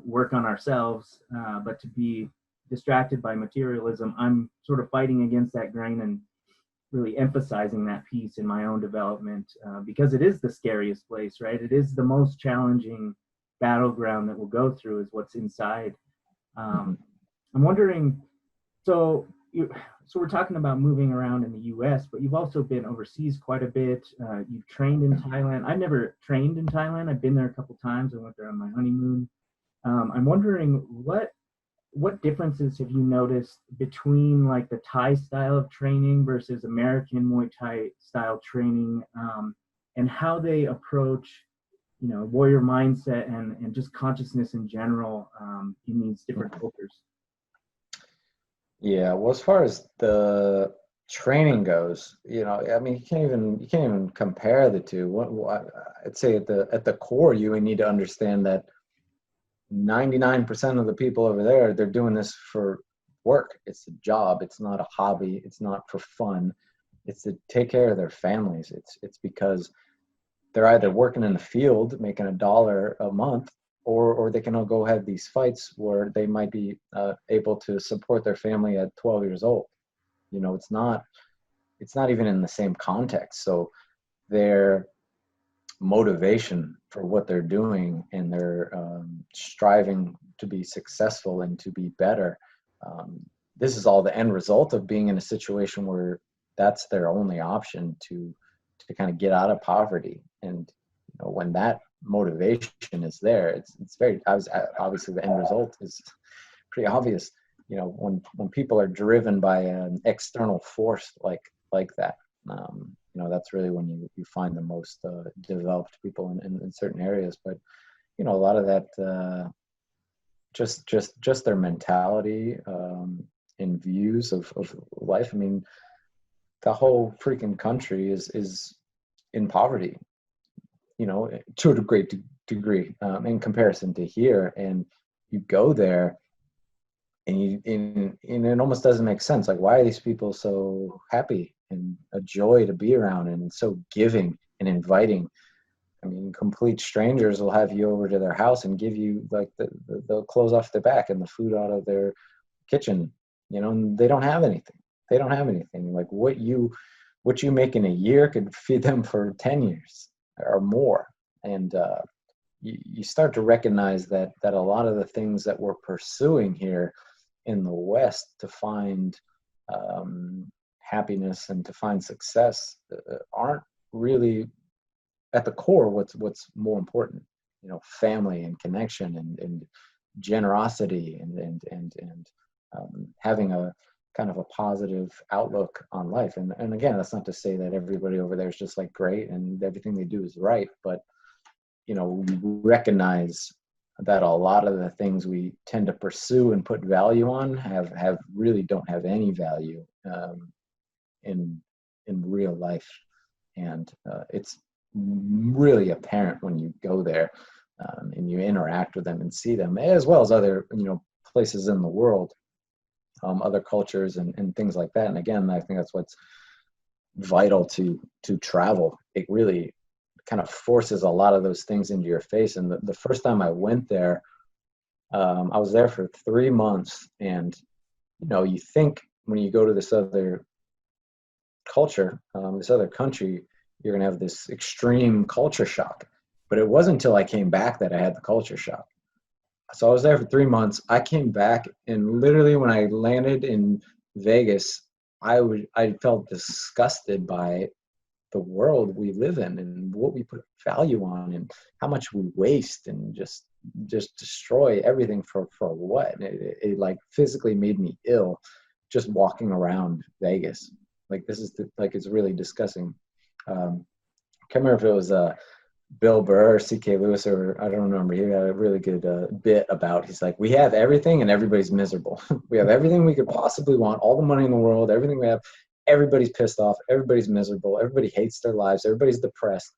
work on ourselves, but to be distracted by materialism. I'm sort of fighting against that grain and really emphasizing that piece in my own development, because it is the scariest place, right? It is the most challenging battleground that we'll go through, is what's inside. I'm wondering. So we're talking about moving around in the U.S., but you've also been overseas quite a bit. You've trained in Thailand. I've never trained in Thailand. I've been there a couple times. I went there on my honeymoon. I'm wondering what differences have you noticed between like the Thai style of training versus American Muay Thai style training, and how they approach, warrior mindset and just consciousness in general in these different cultures. Yeah, well, as far as the training goes, I mean, you can't even compare the two. I'd say at the core, you would need to understand that 99% of the people over there, they're doing this for work. It's a job. It's not a hobby. It's not for fun. It's to take care of their families. It's because they're either working in the field making $1 a month, or they can all go have these fights where they might be able to support their family at 12 years old. You know, it's not even in the same context. So their motivation for what they're doing and their striving to be successful and to be better, this is all the end result of being in a situation where that's their only option to kind of get out of poverty. And you know, when that motivation is there, it's very obviously the end result is pretty obvious. You know, when people are driven by an external force like that, you know, that's really when you find the most developed people in certain areas. But you know, a lot of that just their mentality and views of life. I mean, the whole freaking country is in poverty, you know, to a great degree in comparison to here. And you go there and it almost doesn't make sense. Like, why are these people so happy and a joy to be around and so giving and inviting? I mean, complete strangers will have you over to their house and give you like the clothes off their back and the food out of their kitchen, you know, and they don't have anything. They don't have anything. Like what you make in a year could feed them for 10 years or more. And you start to recognize that a lot of the things that we're pursuing here in the West to find happiness and to find success aren't really at the core what's more important. You know, family and connection and generosity and having a kind of a positive outlook on life. And again, that's not to say that everybody over there is just like great and everything they do is right, but you know, we recognize that a lot of the things we tend to pursue and put value on have really don't have any value in real life. And it's really apparent when you go there and you interact with them and see them, as well as other, you know, places in the world, other cultures and things like that. And again, I think that's what's vital to travel. It really kind of forces a lot of those things into your face. And the first time I went there, I was there for 3 months. And, you know, you think when you go to this other culture, this other country, you're going to have this extreme culture shock. But it wasn't until I came back that I had the culture shock. So I was there for 3 months. I came back, and literally when I landed in Vegas, I felt disgusted by the world we live in and what we put value on and how much we waste and just destroy everything for what? It like physically made me ill just walking around Vegas. Like this is like it's really disgusting. I can't remember if it was Bill Burr or C.K. Lewis, or I don't remember. He had a really good bit about, he's like, we have everything and everybody's miserable. We have everything we could possibly want, all the money in the world, everything we have. Everybody's pissed off. Everybody's miserable. Everybody hates their lives. Everybody's depressed.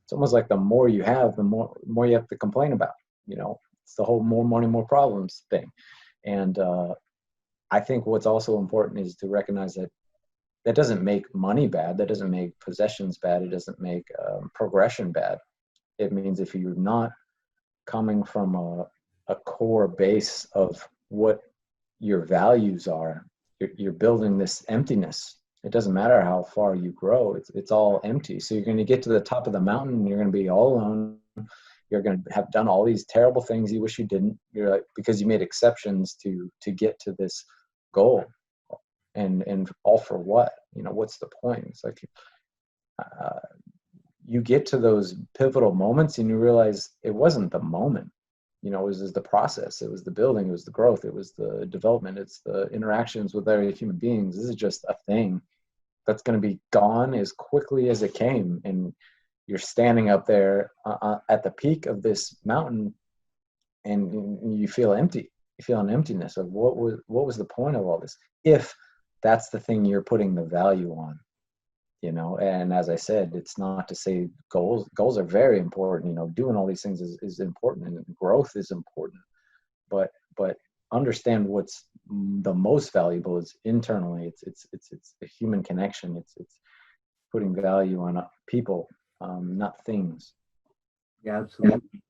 It's almost like the more you have, the more you have to complain about. You know, it's the whole more money, more problems thing. And I think what's also important is to recognize that that doesn't make money bad. That doesn't make possessions bad. It doesn't make progression bad. It means if you're not coming from a core base of what your values are, you're building this emptiness. It doesn't matter how far you grow. It's all empty. So you're going to get to the top of the mountain and you're going to be all alone. You're going to have done all these terrible things you wish you didn't. You're like, because you made exceptions to get to this goal. And all for what? You know, what's the point? It's like you get to those pivotal moments and you realize it wasn't the moment. You know, it was the process. It was the building. It was the growth. It was the development. It's the interactions with other human beings. This is just a thing that's going to be gone as quickly as it came. And you're standing up there at the peak of this mountain and you feel empty. You feel an emptiness of what was the point of all this? If that's the thing you're putting the value on, you know. And as I said, it's not to say goals are very important. You know, doing all these things is important and growth is important, but understand what's the most valuable is internally. It's the human connection. It's putting value on people, not things. Yeah, absolutely.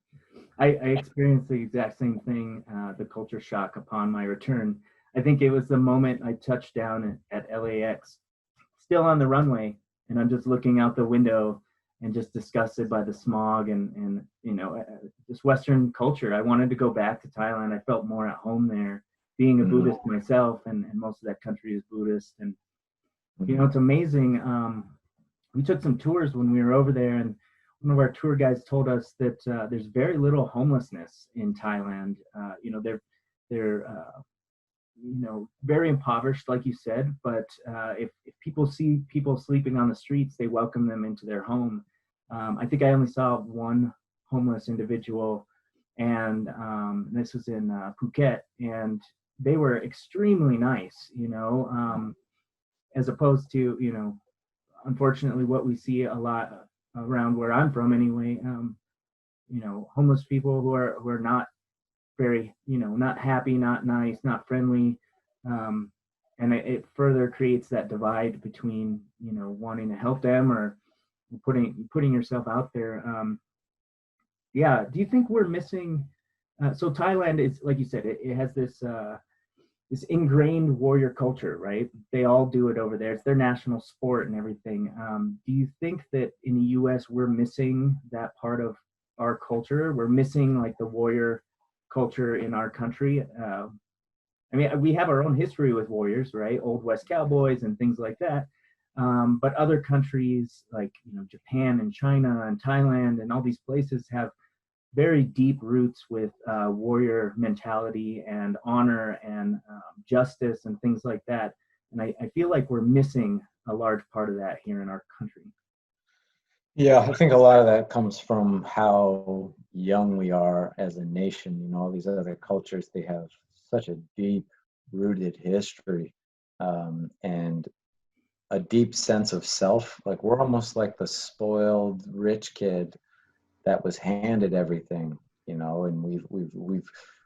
I experienced the exact same thing, the culture shock upon my return. I think it was the moment I touched down at LAX, still on the runway, and I'm just looking out the window and just disgusted by the smog and just Western culture. I wanted to go back to Thailand. I felt more at home there, being a Mhm. Buddhist myself, and most of that country is Buddhist. And Mhm. it's amazing. We took some tours when we were over there, and one of our tour guides told us that there's very little homelessness in Thailand. They're very impoverished, like you said. But if people see people sleeping on the streets, they welcome them into their home. I think I only saw one homeless individual, and this was in Phuket, and they were extremely nice. As opposed to unfortunately what we see a lot around where I'm from anyway. Homeless people who are not very, not happy, not nice, not friendly. Um, and it further creates that divide between, wanting to help them or putting yourself out there. Yeah. Do you think we're missing? So Thailand is, like you said, it has this ingrained warrior culture, right? They all do it over there. It's their national sport and everything. Do you think that in the U.S. we're missing that part of our culture? We're missing like the warrior culture in our country. I mean, we have our own history with warriors, right? Old West cowboys and things like that. But other countries like Japan and China and Thailand and all these places have very deep roots with warrior mentality and honor and justice and things like that. And I feel like we're missing a large part of that here in our country. Yeah, I think a lot of that comes from how young we are as a nation. All these other cultures, they have such a deep rooted history, and a deep sense of self. Like we're almost like the spoiled rich kid that was handed everything, and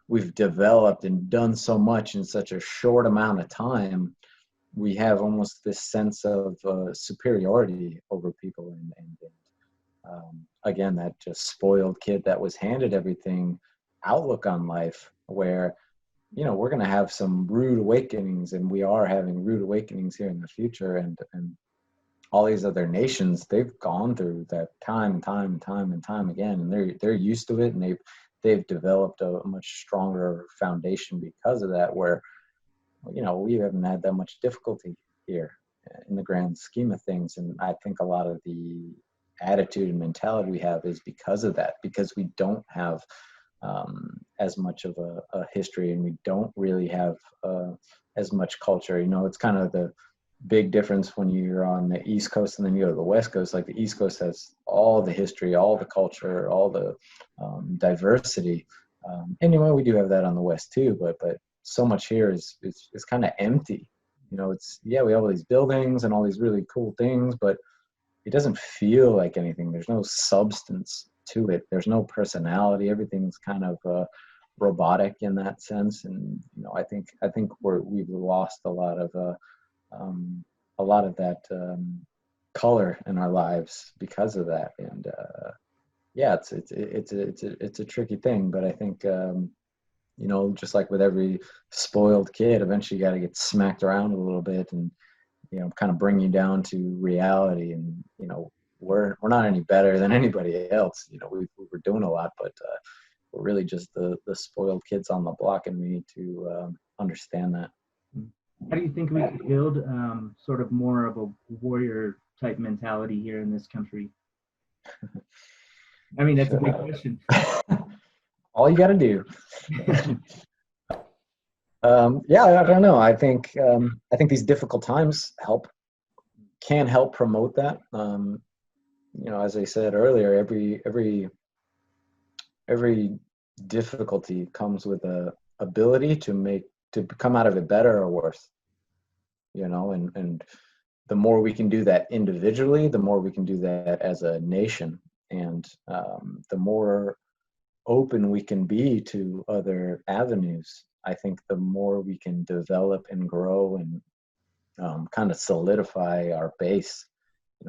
we've developed and done so much in such a short amount of time. We have almost this sense of superiority over people, and again, that just spoiled kid that was handed everything outlook on life, where we're going to have some rude awakenings, and we are having rude awakenings here in the future, and all these other nations, they've gone through that time again, and they're used to it, and they've developed a much stronger foundation because of that, where we haven't had that much difficulty here in the grand scheme of things. And I think a lot of the attitude and mentality we have is because of that, because we don't have as much of a history, and we don't really have as much culture. It's kind of the big difference when you're on the East Coast and then you go to the West Coast. Like the East Coast has all the history, all the culture, all the diversity. Anyway, we do have that on the West too, but so much here is kind of empty. We have all these buildings and all these really cool things, but it doesn't feel like anything. There's no substance to it. There's no personality. Everything's kind of robotic in that sense. And I think we've lost a lot of that color in our lives because of that. And yeah, it's a tricky thing, but I think just like with every spoiled kid, eventually you got to get smacked around a little bit, and kind of bring you down to reality. And we're not any better than anybody else. We're doing a lot, but we're really just the spoiled kids on the block, and we need to understand that. How do you think we could build sort of more of a warrior type mentality here in this country? I mean, that's a big question. All you got to do. Yeah, I don't know. I think these difficult times can help promote that. As I said earlier, every difficulty comes with a ability to come out of it better or worse. And the more we can do that individually, the more we can do that as a nation, and the more open we can be to other avenues. I think the more we can develop and grow and kind of solidify our base.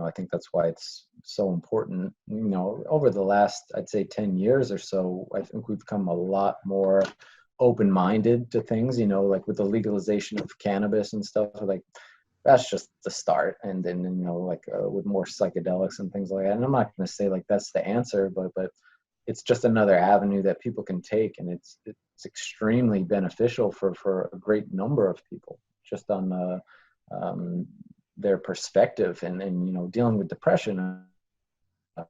I think that's why it's so important. You know, over the last, I'd say 10 years or so, I think we've become a lot more open-minded to things, you know, like with the legalization of cannabis and stuff, like that's just the start. And then, you know, like with more psychedelics and things like that. And I'm not going to say like that's the answer, but it's just another avenue that people can take, and it's extremely beneficial for a great number of people, just on their perspective and you know, dealing with depression. I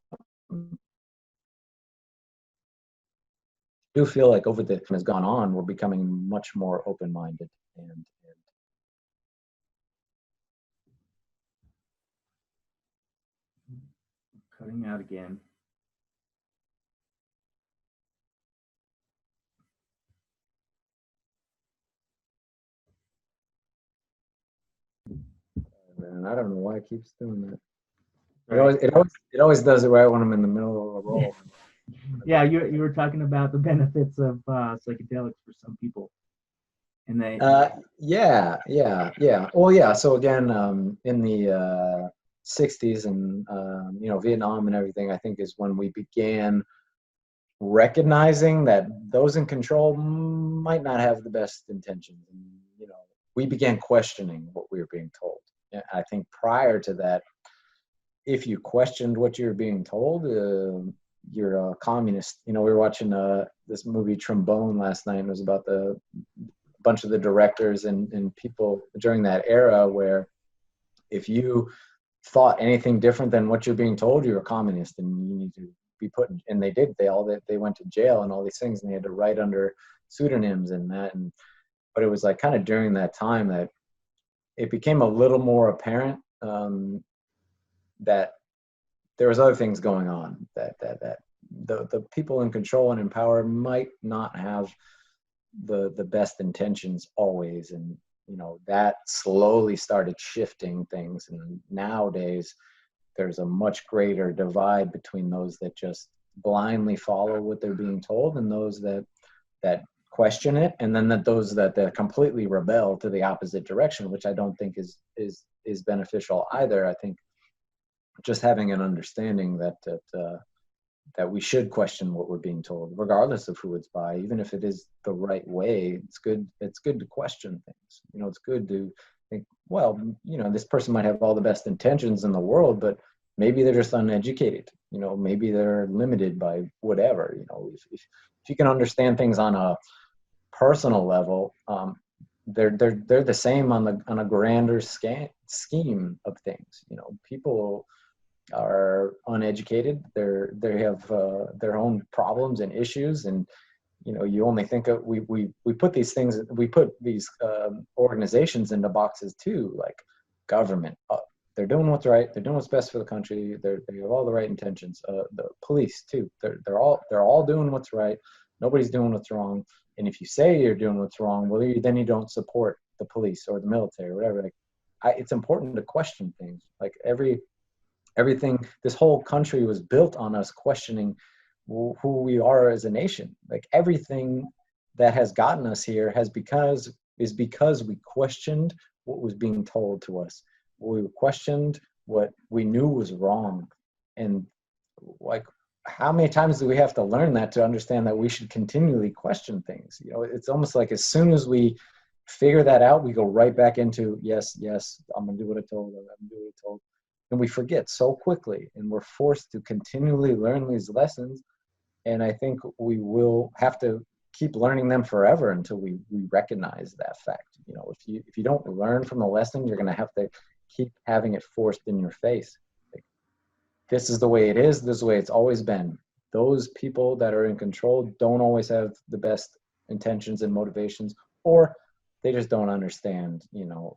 do feel like over the time has gone on, we're becoming much more open-minded and Cutting out again. and I don't know why it keeps doing that. Right. It always does it right when I'm in the middle of a roll. Yeah, you were talking about the benefits of psychedelics for some people, and they Yeah. Well, yeah. So again, in the 60s and you know, Vietnam and everything, I think is when we began recognizing that those in control might not have the best intentions, and you know, we began questioning what we were being told. Yeah, I think prior to that, if you questioned what you were being told, you're a communist. You know, we were watching this movie Trombone last night, and it was about the bunch of the directors and people during that era where if you thought anything different than what you're being told, you're a communist and you need to be put in, and they did. They went to jail and all these things, and they had to write under pseudonyms and that. And but it was like kind of during that time that it became a little more apparent that there was other things going on, that the people in control and in power might not have the best intentions always. And you know, that slowly started shifting things, and nowadays there's a much greater divide between those that just blindly follow what they're being told and those that question it, and then those that completely rebel to the opposite direction, which I don't think is beneficial either. I think just having an understanding that we should question what we're being told, regardless of who it's by, even if it is the right way. It's good to question things. You know, it's good to think, well, you know, this person might have all the best intentions in the world, but maybe they're just uneducated. You know, maybe they're limited by whatever. You know, if you can understand things on a personal level, they're the same on a grander scheme of things. You know, people are uneducated. They have their own problems and issues, and you know, you only think of we put these things, we put these organizations into boxes too, like government. They're doing what's right. They're doing what's best for the country. They have all the right intentions. The police too. They're all doing what's right. Nobody's doing what's wrong. And if you say you're doing what's wrong, well, then you don't support the police or the military or whatever. Like, it's important to question things. Like everything, this whole country was built on us questioning who we are as a nation. Like everything that has gotten us here is because we questioned what was being told to us. We questioned what we knew was wrong. And like, how many times do we have to learn that to understand that we should continually question things? You know, it's almost like as soon as we figure that out, we go right back into, yes, I'm gonna do what I told, I'm gonna do what I told. And we forget so quickly, and we're forced to continually learn these lessons. And I think we will have to keep learning them forever until we recognize that fact. You know, if you don't learn from the lesson, you're going to have to keep having it forced in your face. Like, this is the way it is. This is the way it's always been. Those people that are in control don't always have the best intentions and motivations, or they just don't understand, you know,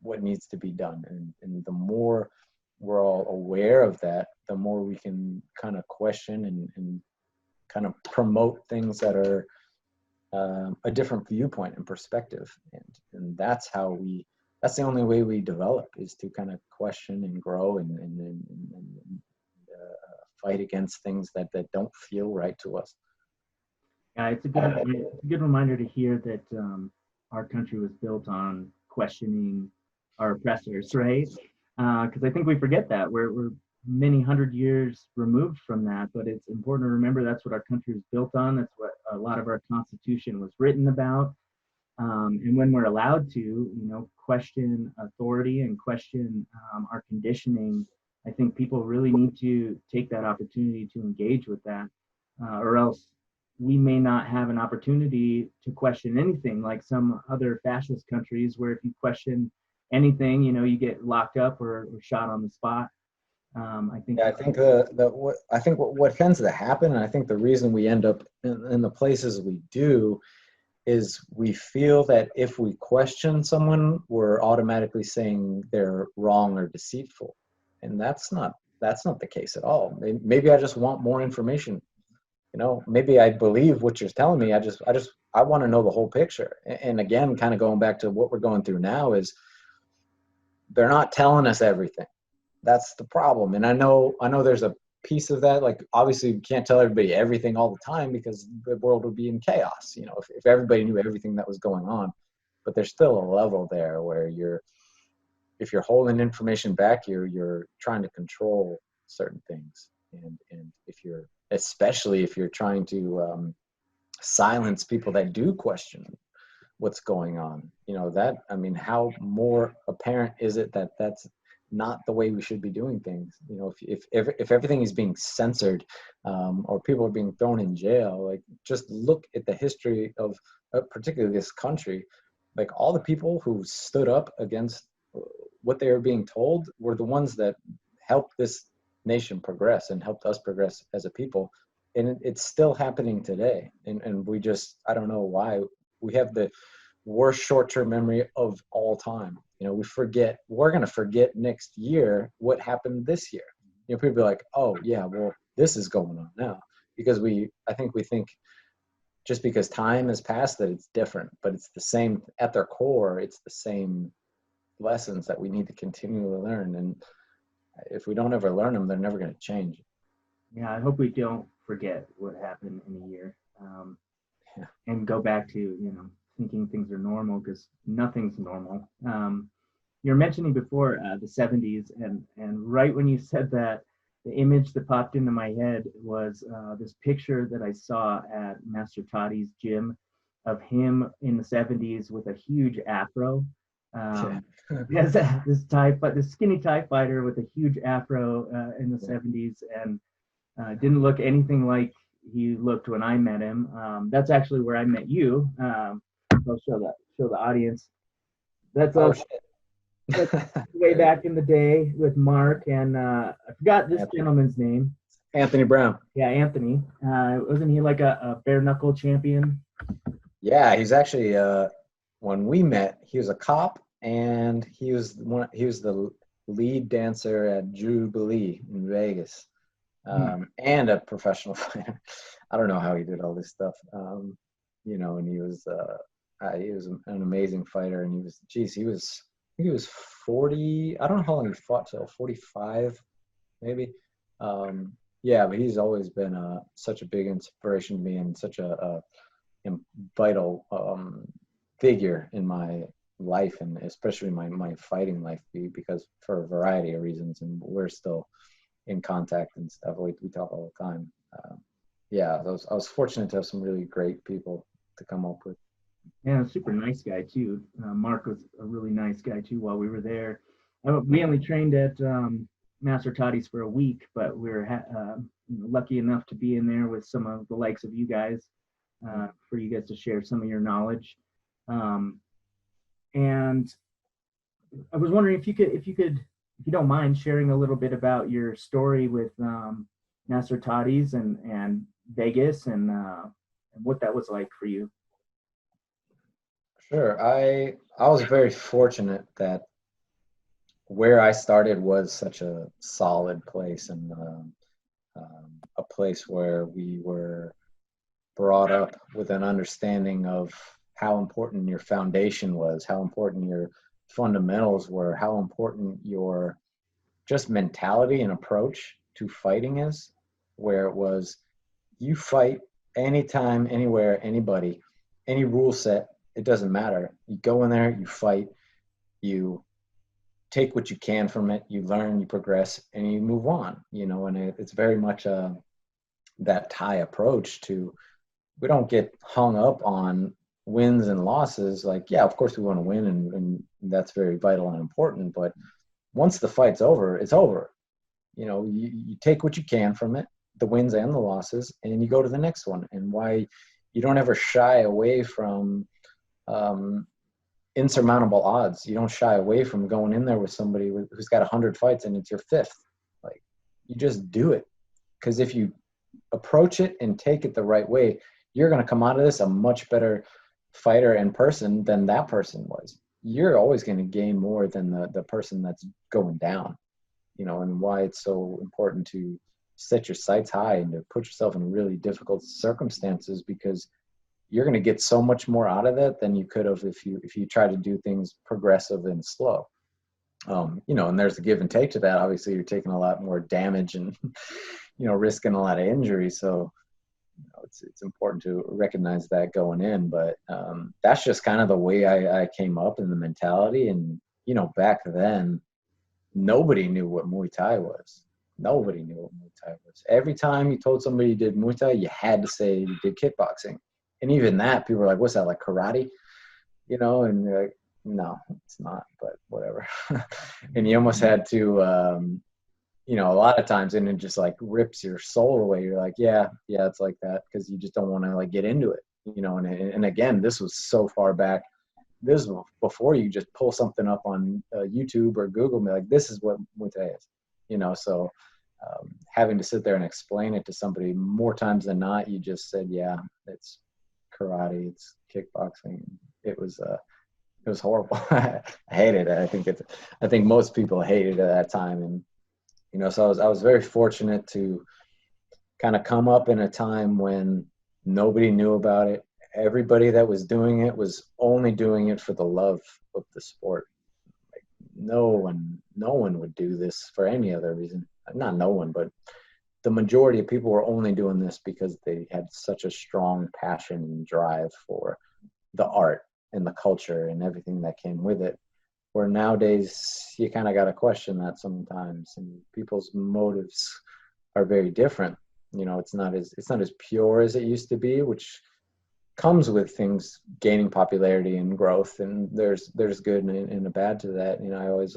what needs to be done. And the more we're all aware of that, the more we can kind of question and kind of promote things that are a different viewpoint and perspective. And that's the only way we develop, is to kind of question and grow and fight against things that don't feel right to us. Yeah, it's a good reminder to hear that our country was built on questioning our oppressors, right? Because I think we forget that we're many hundred years removed from that, but it's important to remember that's what our country is built on. That's what a lot of our Constitution was written about. And when we're allowed to, question authority and question our conditioning, I think people really need to take that opportunity to engage with that, or else we may not have an opportunity to question anything like some other fascist countries where if you question anything, you get locked up or shot on the spot. I think. Yeah, I think what tends to happen, and I think the reason we end up in the places we do, is we feel that if we question someone, we're automatically saying they're wrong or deceitful, and that's not the case at all. Maybe I just want more information. Maybe I believe what you're telling me. I want to know the whole picture. And again, kind of going back to what we're going through now, is they're not telling us everything. That's the problem. And I know there's a piece of that. Like, obviously you can't tell everybody everything all the time because the world would be in chaos, if everybody knew everything that was going on. But there's still a level there where if you're holding information back, you're trying to control certain things. And especially if you're trying to silence people that do question what's going on, how more apparent is it that that's not the way we should be doing things? If everything is being censored, or people are being thrown in jail, like, just look at the history of particularly this country. Like, all the people who stood up against what they were being told were the ones that helped this nation progress and helped us progress as a people. And it's still happening today. And we just, I don't know why, we have the worst short-term memory of all time. We're going to forget next year what happened this year. People are like, oh yeah, well, this is going on now, because I think we think just because time has passed that it's different, but it's the same at their core. It's the same lessons that we need to continually learn. And if we don't ever learn them, they're never going to change. Yeah, I hope we don't forget what happened in a year, and go back to, thinking things are normal, because nothing's normal. You're mentioning before the 70s, and right when you said that, the image that popped into my head was this picture that I saw at Master Toddy's gym of him in the 70s with a huge afro. Yes, this skinny Thai fighter with a huge afro in the 70s, and didn't look anything like he looked when I met him. That's actually where I met you. I'll show the audience. That's way back in the day with Mark, and I forgot this gentleman's name. Anthony Brown. Yeah, Anthony. Wasn't he like a bare knuckle champion? Yeah, he's actually when we met, he was a cop, and he was the lead dancer at Jubilee in Vegas, and a professional fighter. I don't know how he did all this stuff, and he was an amazing fighter, and he was 40. I don't know how long he fought till, 45 maybe. Yeah, but he's always been such a big inspiration to me, and such a vital figure in my life, and especially my fighting life, because for a variety of reasons, and we're still in contact and stuff. We talk all the time. Yeah, I was fortunate to have some really great people to come up with. Yeah, super nice guy too. Mark was a really nice guy too while we were there. We only trained at Master Toddy's for a week, but we were lucky enough to be in there with some of the likes of you guys, for you guys to share some of your knowledge. And I was wondering if you don't mind sharing a little bit about your story with Master Toddy's and Vegas, and what that was like for you. Sure. I was very fortunate that where I started was such a solid place, and a place where we were brought up with an understanding of how important your foundation was, how important your fundamentals were, how important your just mentality and approach to fighting is, where it was, you fight anytime, anywhere, anybody, any rule set, it doesn't matter. You go in there, you fight, you take what you can from it, you learn, you progress, and you move on, and it's very much that Thai approach to, we don't get hung up on wins and losses. Like, yeah, of course we want to win, and that's very vital and important, but once the fight's over, it's over. You take what you can from it, the wins and the losses, and you go to the next one. And why you don't ever shy away from insurmountable odds. You don't shy away from going in there with somebody who's got 100 fights and it's your 5th. Like, you just do it. Because if you approach it and take it the right way, you're going to come out of this a much better fighter and person than that person was. You're always going to gain more than the person that's going down, and why it's so important to set your sights high and to put yourself in really difficult circumstances, because you're going to get so much more out of it than you could have if you try to do things progressive and slow. And there's a give and take to that. Obviously, you're taking a lot more damage and, risking a lot of injury. So, it's important to recognize that going in. But that's just kind of the way I came up in the mentality. And, back then, nobody knew what Muay Thai was. Nobody knew what Muay Thai was. Every time you told somebody you did Muay Thai, you had to say you did kickboxing. And even that, people were like, what's that, like karate? And you're like, no, it's not, but whatever. And you almost had to, a lot of times, and it just like rips your soul away. You're like, yeah, it's like that, because you just don't want to like get into it, and again, this was so far back. This was before you just pull something up on YouTube or Google and be like, this is what Muay Thai is, so having to sit there and explain it to somebody more times than not, you just said, yeah, it's karate, it's kickboxing. It was horrible. I hated it. I think most people hated it at that time. And, so I was very fortunate to kind of come up in a time when nobody knew about it. Everybody that was doing it was only doing it for the love of the sport. Like, no one would do this for any other reason. Not no one, but the majority of people were only doing this because they had such a strong passion and drive for the art and the culture and everything that came with it. Where nowadays you kind of got to question that sometimes, and people's motives are very different. It's not as pure as it used to be, which comes with things gaining popularity and growth. And there's good and a bad to that. I always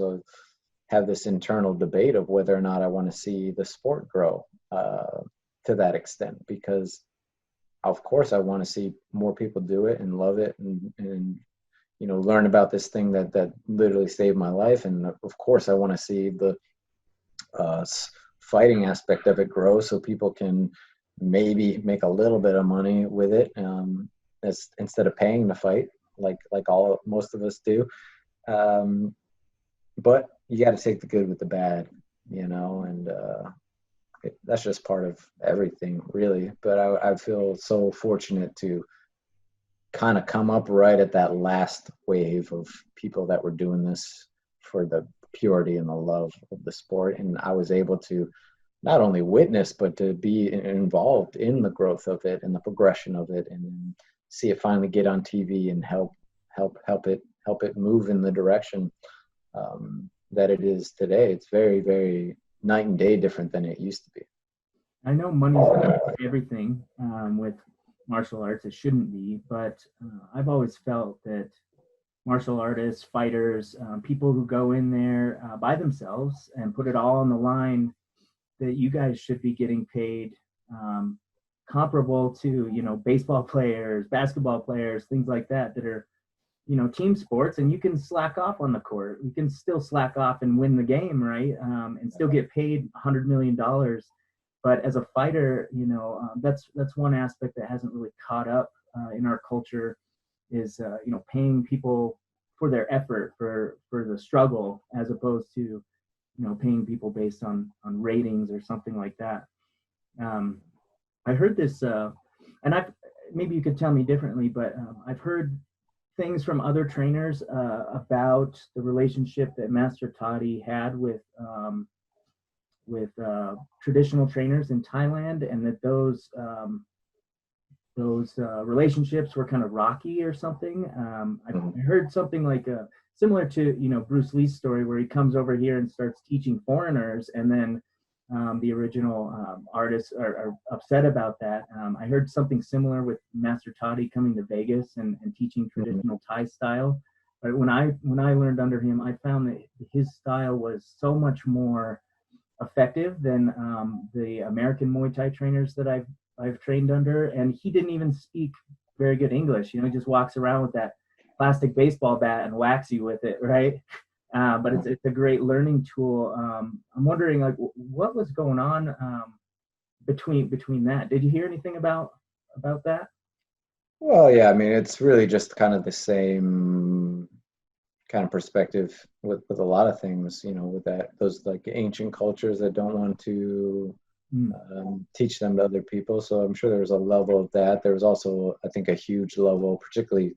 have this internal debate of whether or not I want to see the sport grow to that extent, because of course I want to see more people do it and love it and learn about this thing that literally saved my life. And of course I want to see the fighting aspect of it grow, so people can maybe make a little bit of money with it, instead of paying to fight like most of us do. But you got to take the good with the bad, and that's just part of everything, really. But I feel so fortunate to kind of come up right at that last wave of people that were doing this for the purity and the love of the sport. And I was able to not only witness, but to be involved in the growth of it and the progression of it, and see it finally get on TV and help it move in the direction that it is today. It's very, very night and day different than it used to be. I know money's not everything with martial arts. It shouldn't be, but I've always felt that martial artists, fighters, people who go in there by themselves and put it all on the line, that you guys should be getting paid comparable to, baseball players, basketball players, things like that are, team sports, and you can slack off on the court. You can still slack off and win the game, right? And still get paid $100 million. But as a fighter, that's one aspect that hasn't really caught up in our culture, is paying people for their effort, for the struggle, as opposed to paying people based on ratings or something like that. I heard this, and maybe you could tell me differently, but I've heard things from other trainers about the relationship that Master Toddy had with traditional trainers in Thailand, and that those relationships were kind of rocky or something. I heard something like similar to, Bruce Lee's story, where he comes over here and starts teaching foreigners, and then the original artists are upset about that. I heard something similar with Master Toddy coming to Vegas and teaching traditional Thai style. But when I learned under him, I found that his style was so much more effective than the American Muay Thai trainers that I've trained under. And he didn't even speak very good English. He just walks around with that plastic baseball bat and whacks you with it, right? But it's a great learning tool. I'm wondering, like, what was going on between that? Did you hear anything about that? Well, yeah, I mean, it's really just kind of the same kind of perspective with a lot of things, with those like ancient cultures that don't want to teach them to other people. So I'm sure there was a level of that. There was also, I think, a huge level, particularly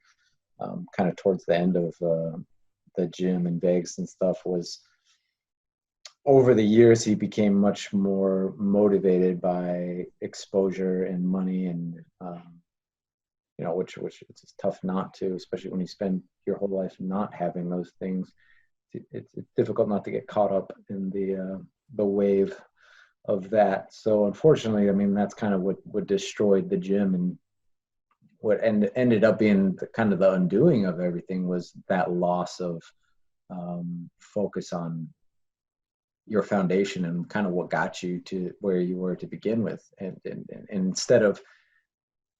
kind of towards the end of the gym in Vegas and stuff, was over the years he became much more motivated by exposure and money, and which it's tough not to, especially when you spend your whole life not having those things. It's difficult not to get caught up in the wave of that. So unfortunately, I mean, that's kind of what destroyed the gym, and what ended up being kind of the undoing of everything was that loss of focus on your foundation and kind of what got you to where you were to begin with, and instead of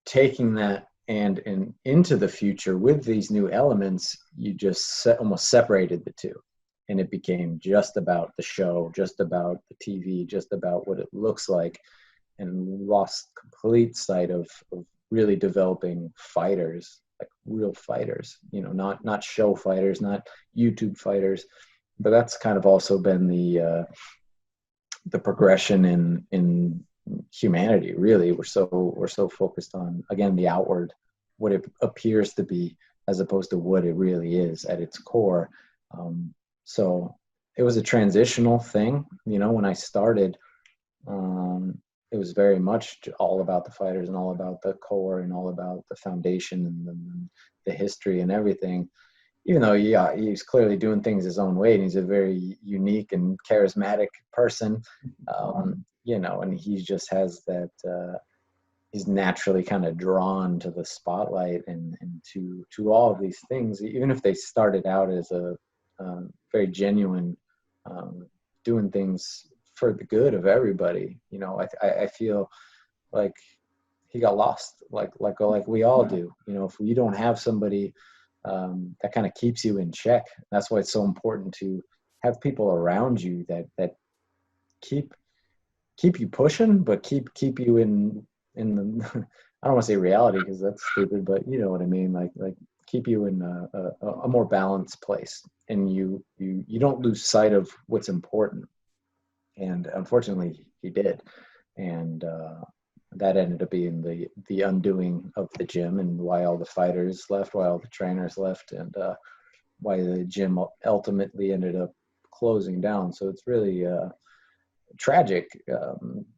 taking that and into the future with these new elements, you just almost separated the two, and it became just about the show, just about the TV, just about what it looks like, and lost complete sight of really developing fighters, like real fighters, not show fighters, not YouTube fighters. But that's kind of also been the progression in humanity. Really, we're so focused on, again, the outward, what it appears to be, as opposed to what it really is at its core. So it was a transitional thing. When I started, it was very much all about the fighters and all about the core and all about the foundation and the history and everything. Even though, yeah, he's clearly doing things his own way, and he's a very unique and charismatic person, and he just has that, he's naturally kind of drawn to the spotlight and to all of these things, even if they started out as a very genuine, doing things for the good of everybody. I feel like he got lost, like we all do. If we don't have somebody that kind of keeps you in check. That's why it's so important to have people around you that keep you pushing, but keep you in the I don't want to say reality, because that's stupid, but you know what I mean. Like keep you in a more balanced place, and you don't lose sight of what's important. And unfortunately, he did, and that ended up being the undoing of the gym, and why all the fighters left, why all the trainers left, and why the gym ultimately ended up closing down. So it's really tragic,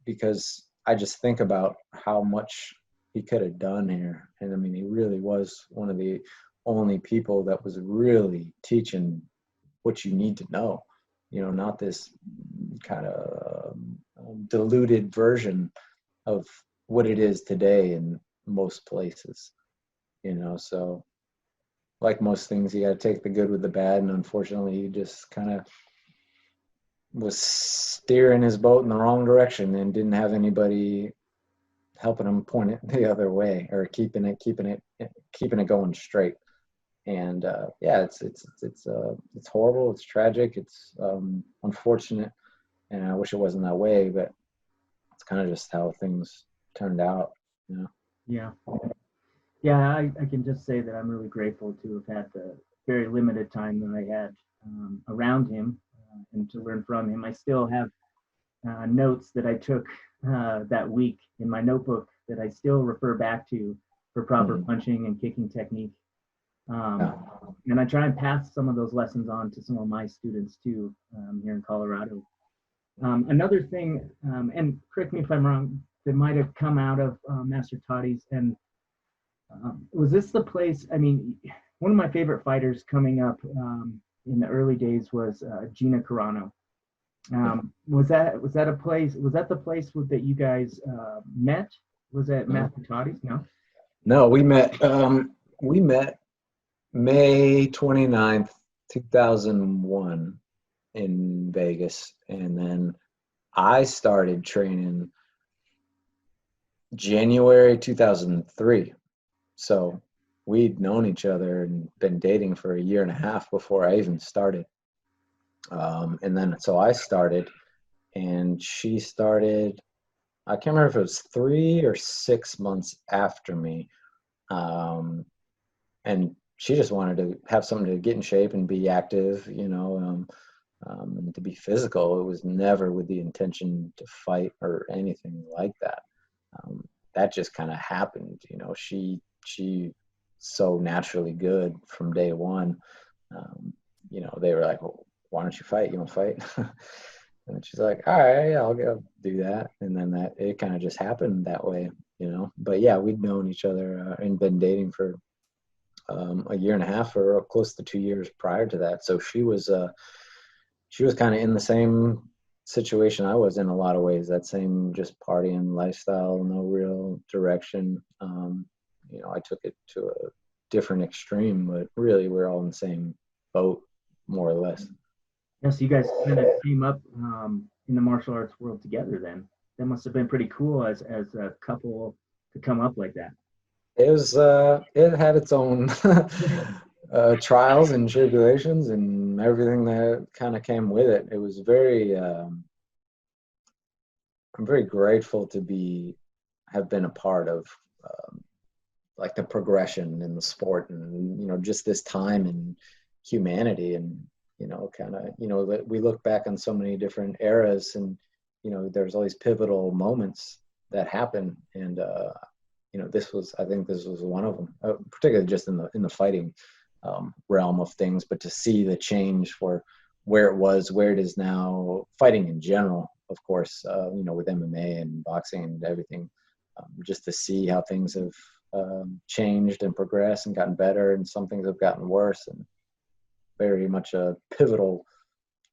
because I just think about how much he could have done here. And I mean, he really was one of the only people that was really teaching what you need to know, not this kind of diluted version of what it is today in most places, so like most things, you got to take the good with the bad. And unfortunately, he just kind of was steering his boat in the wrong direction and didn't have anybody helping him point it the other way, or keeping it going straight. And yeah, it's horrible. It's tragic. It's unfortunate, and I wish it wasn't that way, but it's kind of just how things turned out. Yeah. I can just say that I'm really grateful to have had the very limited time that I had around him and to learn from him. I still have notes that I took that week in my notebook that I still refer back to for proper punching and kicking technique. And I try and pass some of those lessons on to some of my students too, here in Colorado. Another thing, and correct me if I'm wrong, that might have come out of Master Toddy's, and was this the place? I mean, one of my favorite fighters coming up in the early days was Gina Carano. Was that a place? Was that the place that you guys met? Was that Matt Patati's? No. No, we met. We met May 29th, 2001 in Vegas, and then I started training January 2003. So we'd known each other and been dating for a year and a half before I even started. And then so I started, and she started, I can't remember if it was 3 or 6 months after me. And she just wanted to have something to get in shape and be active, and to be physical. It was never with the intention to fight or anything like that. That just kind of happened. She so naturally good from day one. They were like, well, why don't you fight? You want to fight? And she's like, all right, yeah, I'll go do that. And then it kind of just happened that way, But yeah, we'd known each other and been dating for a year and a half or close to 2 years prior to that. So she was kind of in the same situation I was in a lot of ways, that same just partying lifestyle, no real direction. I took it to a different extreme, but really we're all in the same boat, more or less. Yeah, so you guys kind of came up in the martial arts world together then. That must have been pretty cool as a couple to come up like that. It was, it had its own trials and tribulations and everything that kind of came with it. It was I'm very grateful to have been a part of like the progression in the sport and, just this time in humanity and, we look back on so many different eras and, there's all these pivotal moments that happen. And, I think this was one of them, particularly just in the fighting realm of things, but to see the change for where it was, where it is now, fighting in general, of course, with MMA and boxing and everything, just to see how things have changed and progressed and gotten better, and some things have gotten worse, and very much a pivotal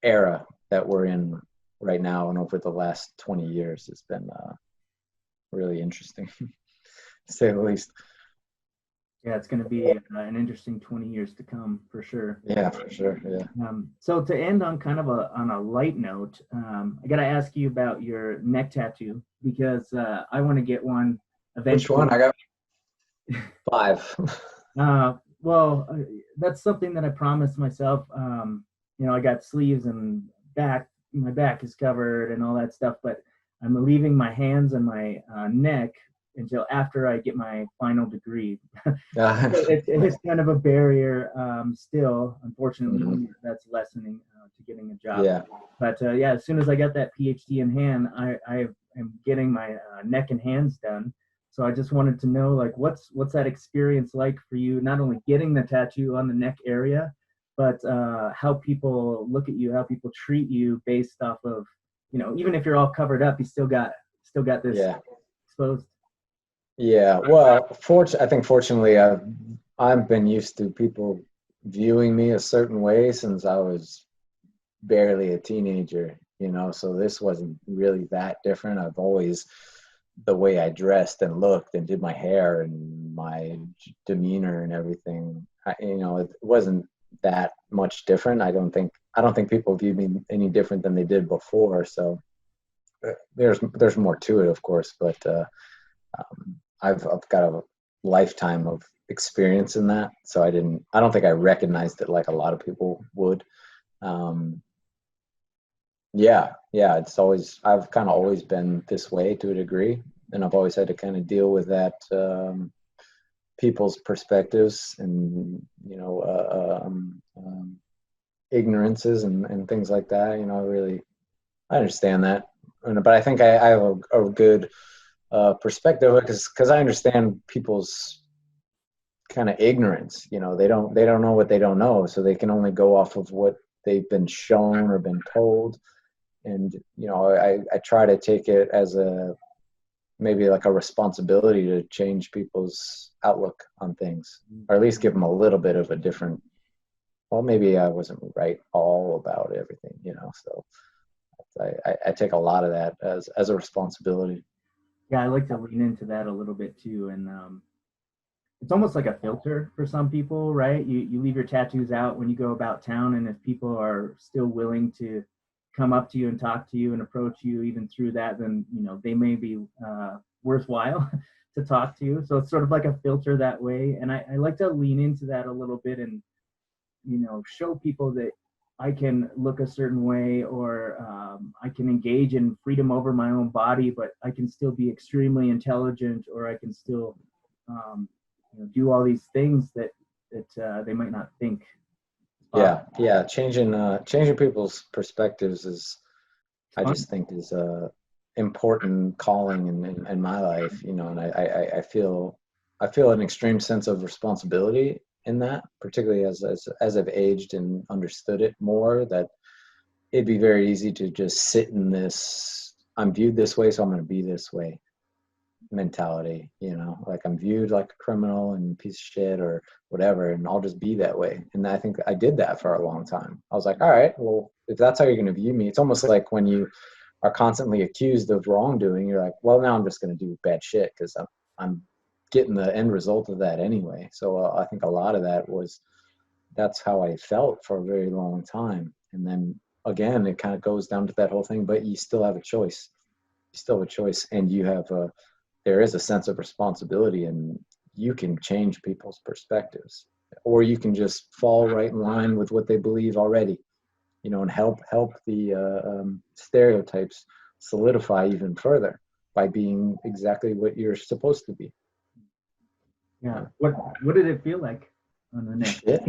era that we're in right now. And over the last 20 years, it's been really interesting, to say the least. Yeah, it's going to be an interesting 20 years to come for sure. Yeah, for sure. Yeah. So to end on kind of on a light note, I got to ask you about your neck tattoo, because I want to get one eventually. Which one? I got 5. Well, that's something that I promised myself. I got sleeves and my back is covered and all that stuff, but I'm leaving my hands and my neck until after I get my final degree. It's kind of a barrier still, unfortunately. Mm-hmm. That's lessening to getting a job. Yeah. But as soon as I got that PhD in hand, I am getting my neck and hands done. So I just wanted to know, like, what's that experience like for you, not only getting the tattoo on the neck area, but how people look at you, how people treat you based off of, even if you're all covered up, you still got this exposed. Yeah, well, I think fortunately I've been used to people viewing me a certain way since I was barely a teenager, so this wasn't really that different. I've always, the way I dressed and looked and did my hair and my demeanor and everything, it wasn't that much different. I don't think people view me any different than they did before. So there's more to it, of course, but I've got a lifetime of experience in that. So I don't think I recognized it like a lot of people would. I've kind of always been this way to a degree, and I've always had to kind of deal with that, people's perspectives and, ignorances and things like that. I understand that, but I think I have a good perspective, because I understand people's kind of ignorance. They don't know what they don't know, so they can only go off of what they've been shown or been told. And I try to take it as a maybe like a responsibility to change people's outlook on things, or at least give them a little bit of a different, well, maybe I wasn't right all about everything, you know, so I take a lot of that as a responsibility. Yeah, I like to lean into that a little bit too. And it's almost like a filter for some people, right? You leave your tattoos out when you go about town, and if people are still willing to come up to you and talk to you and approach you even through that, then you know they may be worthwhile to talk to. So it's sort of like a filter that way. And I like to lean into that a little bit and you know show people that I can look a certain way, or I can engage in freedom over my own body, but I can still be extremely intelligent, or I can still you know, do all these things that they might not think. Yeah, changing people's perspectives is, I just think, is a important calling in my life, you know, and I feel an extreme sense of responsibility in that, particularly as I've aged and understood it more, that it'd be very easy to just sit in this, I'm viewed this way, so I'm going to be this way mentality, you know, like I'm viewed like a criminal and piece of shit or whatever, and I'll just be that way. And I think I did that for a long time. I was like, all right, well, if that's how you're going to view me, it's almost like when you are constantly accused of wrongdoing, you're like, well, now I'm just going to do bad shit because I'm getting the end result of that anyway. So I think a lot of that was, that's how I felt for a very long time. And then again, it kind of goes down to that whole thing, but you still have a choice. You still have a choice, and there is a sense of responsibility, and you can change people's perspectives, or you can just fall right in line with what they believe already, you know, and help the stereotypes solidify even further by being exactly what you're supposed to be. Yeah. What did it feel like on the neck? Shit.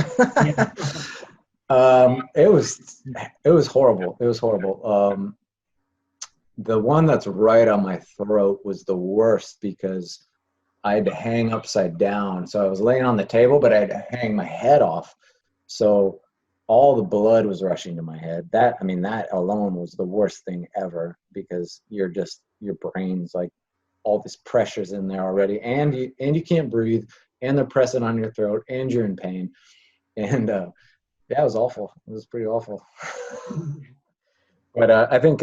Yeah. It was horrible. It was horrible. The one that's right on my throat was the worst because I had to hang upside down. So I was laying on the table, but I had to hang my head off. So all the blood was rushing to my head. That alone was the worst thing ever, because your brain's like, all this pressure's in there already, and you can't breathe, and they're pressing on your throat, and you're in pain. And yeah, it was awful. It was pretty awful. But I think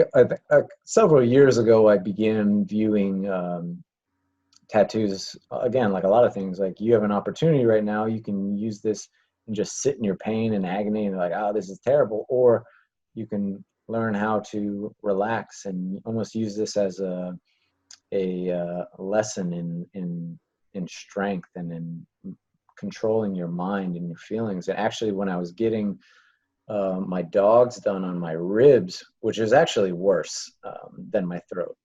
several years ago, I began viewing tattoos, again, like a lot of things, like you have an opportunity right now, you can use this and just sit in your pain and agony and like, oh, this is terrible. Or you can learn how to relax and almost use this as a lesson in strength and in controlling your mind and your feelings. And actually, when I was getting my dogs done on my ribs, which is actually worse than my throat,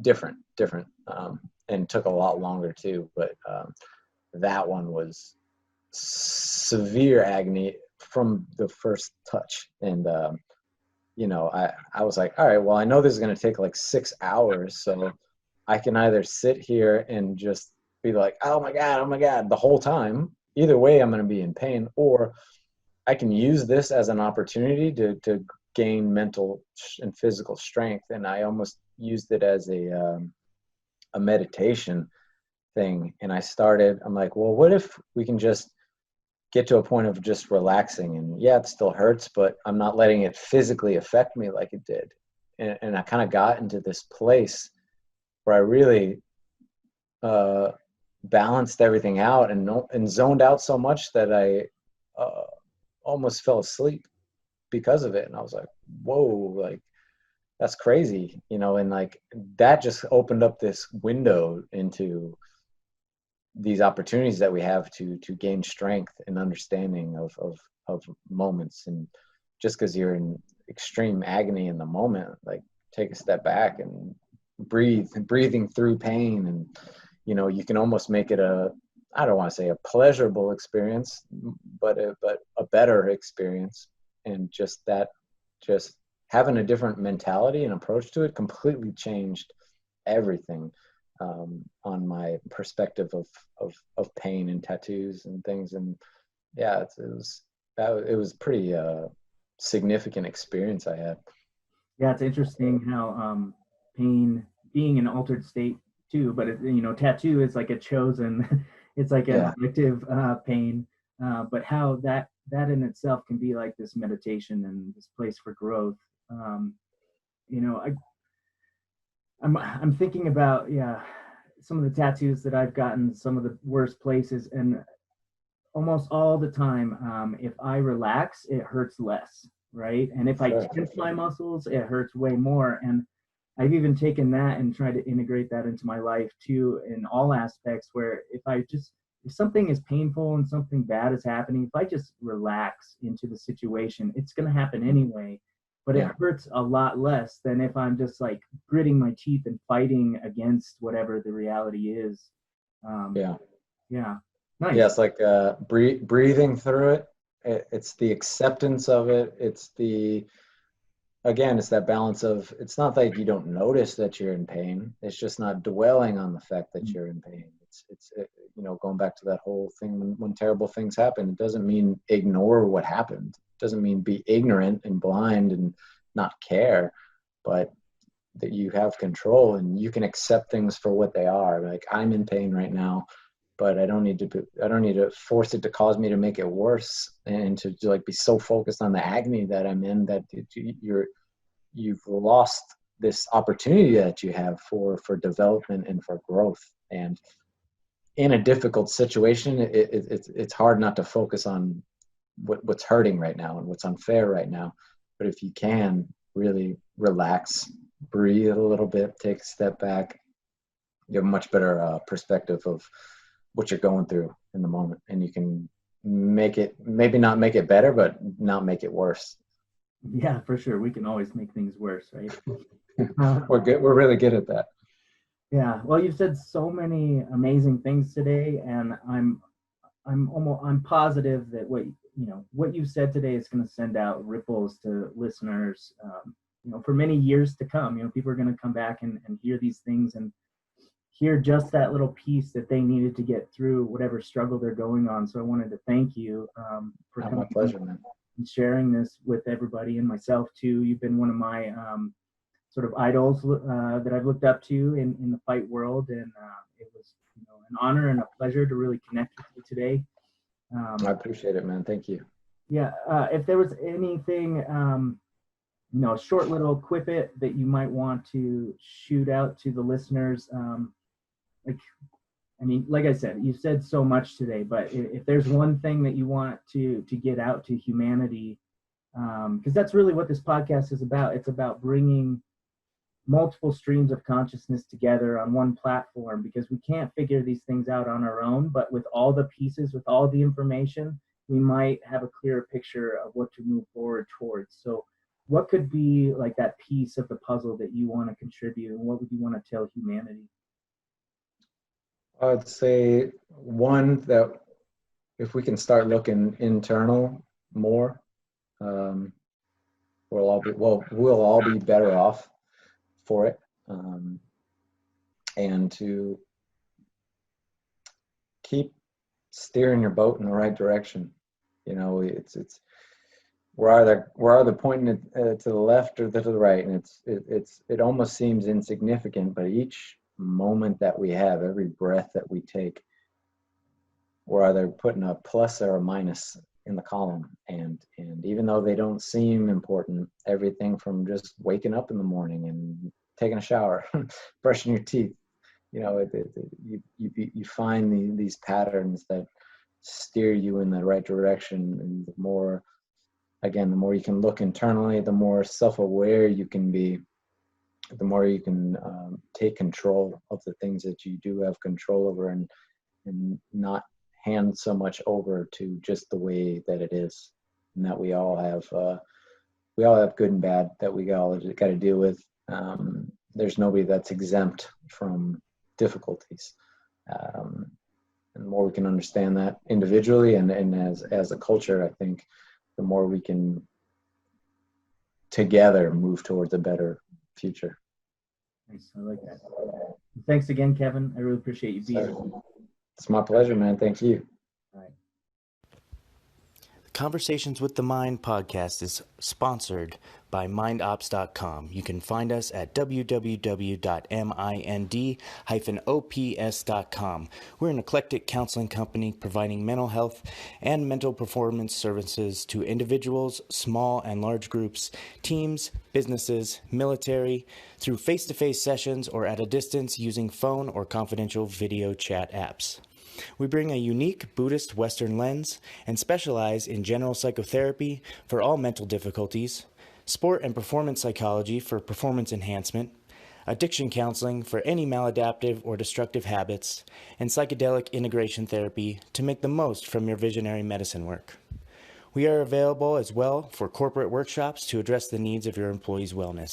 different, and took a lot longer too. But that one was severe agony from the first touch. And you know, I was like, all right, well, I know this is going to take like 6 hours, so I can either sit here and just be like, oh my god, the whole time. Either way, I'm going to be in pain, or I can use this as an opportunity to gain mental and physical strength. And I almost used it as a meditation thing. And I'm like, well, what if we can just get to a point of just relaxing? And yeah, it still hurts, but I'm not letting it physically affect me like it did. And I kind of got into this place where I really balanced everything out and zoned out so much that I almost fell asleep because of it. And I was like, whoa, like that's crazy, you know. And like that just opened up this window into these opportunities that we have to gain strength and understanding of moments. And just because you're in extreme agony in the moment, like take a step back and breathing through pain. And you know, you can almost make it I don't want to say a pleasurable experience, but a better experience. And just having a different mentality and approach to it completely changed everything on my perspective of pain and tattoos and things. And yeah, it was pretty significant experience I had. Yeah, it's interesting how pain, being an altered state too, but tattoo is like a chosen, it's like an elective pain, but how that in itself can be like this meditation and this place for growth. I'm thinking about some of the tattoos that I've gotten, some of the worst places, and almost all the time, if I relax, it hurts less, right? And if I tense my muscles, it hurts way more. And I've even taken that and tried to integrate that into my life too, in all aspects, where if something is painful and something bad is happening, if I just relax into the situation, it's going to happen anyway. But it hurts a lot less than if I'm just like gritting my teeth and fighting against whatever the reality is. Yeah. Nice. Yeah, it's like breathing through it. It's the acceptance of it. It's that balance of, it's not that you don't notice that you're in pain. It's just not dwelling on the fact that you're in pain. It's going back to that whole thing, when terrible things happen, it doesn't mean ignore what happened. It doesn't mean be ignorant and blind and not care, but that you have control and you can accept things for what they are. Like, I'm in pain right now, but I don't need to force it to cause me to make it worse, and to like be so focused on the agony that I'm in that you've lost this opportunity that you have for development and for growth. And in a difficult situation, it's hard not to focus on what's hurting right now and what's unfair right now. But if you can really relax, breathe a little bit, take a step back, you have a much better perspective of what you're going through in the moment, and you can maybe not make it better, but not make it worse. Yeah, for sure. We can always make things worse, right? We're really good at that. Yeah. Well, you've said so many amazing things today, and I'm positive that what you've said today is going to send out ripples to listeners, for many years to come. People are going to come back and hear these things and hear just that little piece that they needed to get through whatever struggle they're going on. So I wanted to thank you for coming. My pleasure, man. And sharing this with everybody, and myself too. You've been one of my sort of idols that I've looked up to in the fight world, and it was an honor and a pleasure to really connect with you today. I appreciate it, man. Thank you. Yeah. If there was anything, a short little quippet that you might want to shoot out to the listeners, like I said, you've said so much today, but if there's one thing that you want to get out to humanity, because that's really what this podcast is about. It's about bringing multiple streams of consciousness together on one platform, because we can't figure these things out on our own, but with all the pieces, with all the information, we might have a clearer picture of what to move forward towards. So what could be like that piece of the puzzle that you want to contribute, and what would you want to tell humanity? I'd say one, that if we can start looking internal more, we'll all be better off for it, and to keep steering your boat in the right direction. It's we're either pointing it to the left or to the right, and it almost seems insignificant, but each moment that we have, every breath that we take, we're either putting a plus or a minus in the column. And even though they don't seem important, everything from just waking up in the morning and taking a shower, brushing your teeth, you find these patterns that steer you in the right direction. And the more you can look internally, the more self-aware you can be, the more you can take control of the things that you do have control over, and not hand so much over to just the way that it is, and that we all have good and bad that we all got to deal with. There's nobody that's exempt from difficulties, and the more we can understand that individually and as a culture, I think the more we can together move towards a better future. Nice. I like that. Thanks again, Kevin. I really appreciate you being here. It's my pleasure, man. Thank you. All right. The Conversations with the Mind podcast is sponsored by mindops.com. You can find us at www.mind-ops.com. We're an eclectic counseling company providing mental health and mental performance services to individuals, small and large groups, teams, businesses, military, through face-to-face sessions or at a distance using phone or confidential video chat apps. We bring a unique Buddhist Western lens and specialize in general psychotherapy for all mental difficulties, sport and performance psychology for performance enhancement, addiction counseling for any maladaptive or destructive habits, and psychedelic integration therapy to make the most from your visionary medicine work. We are available as well for corporate workshops to address the needs of your employees' wellness.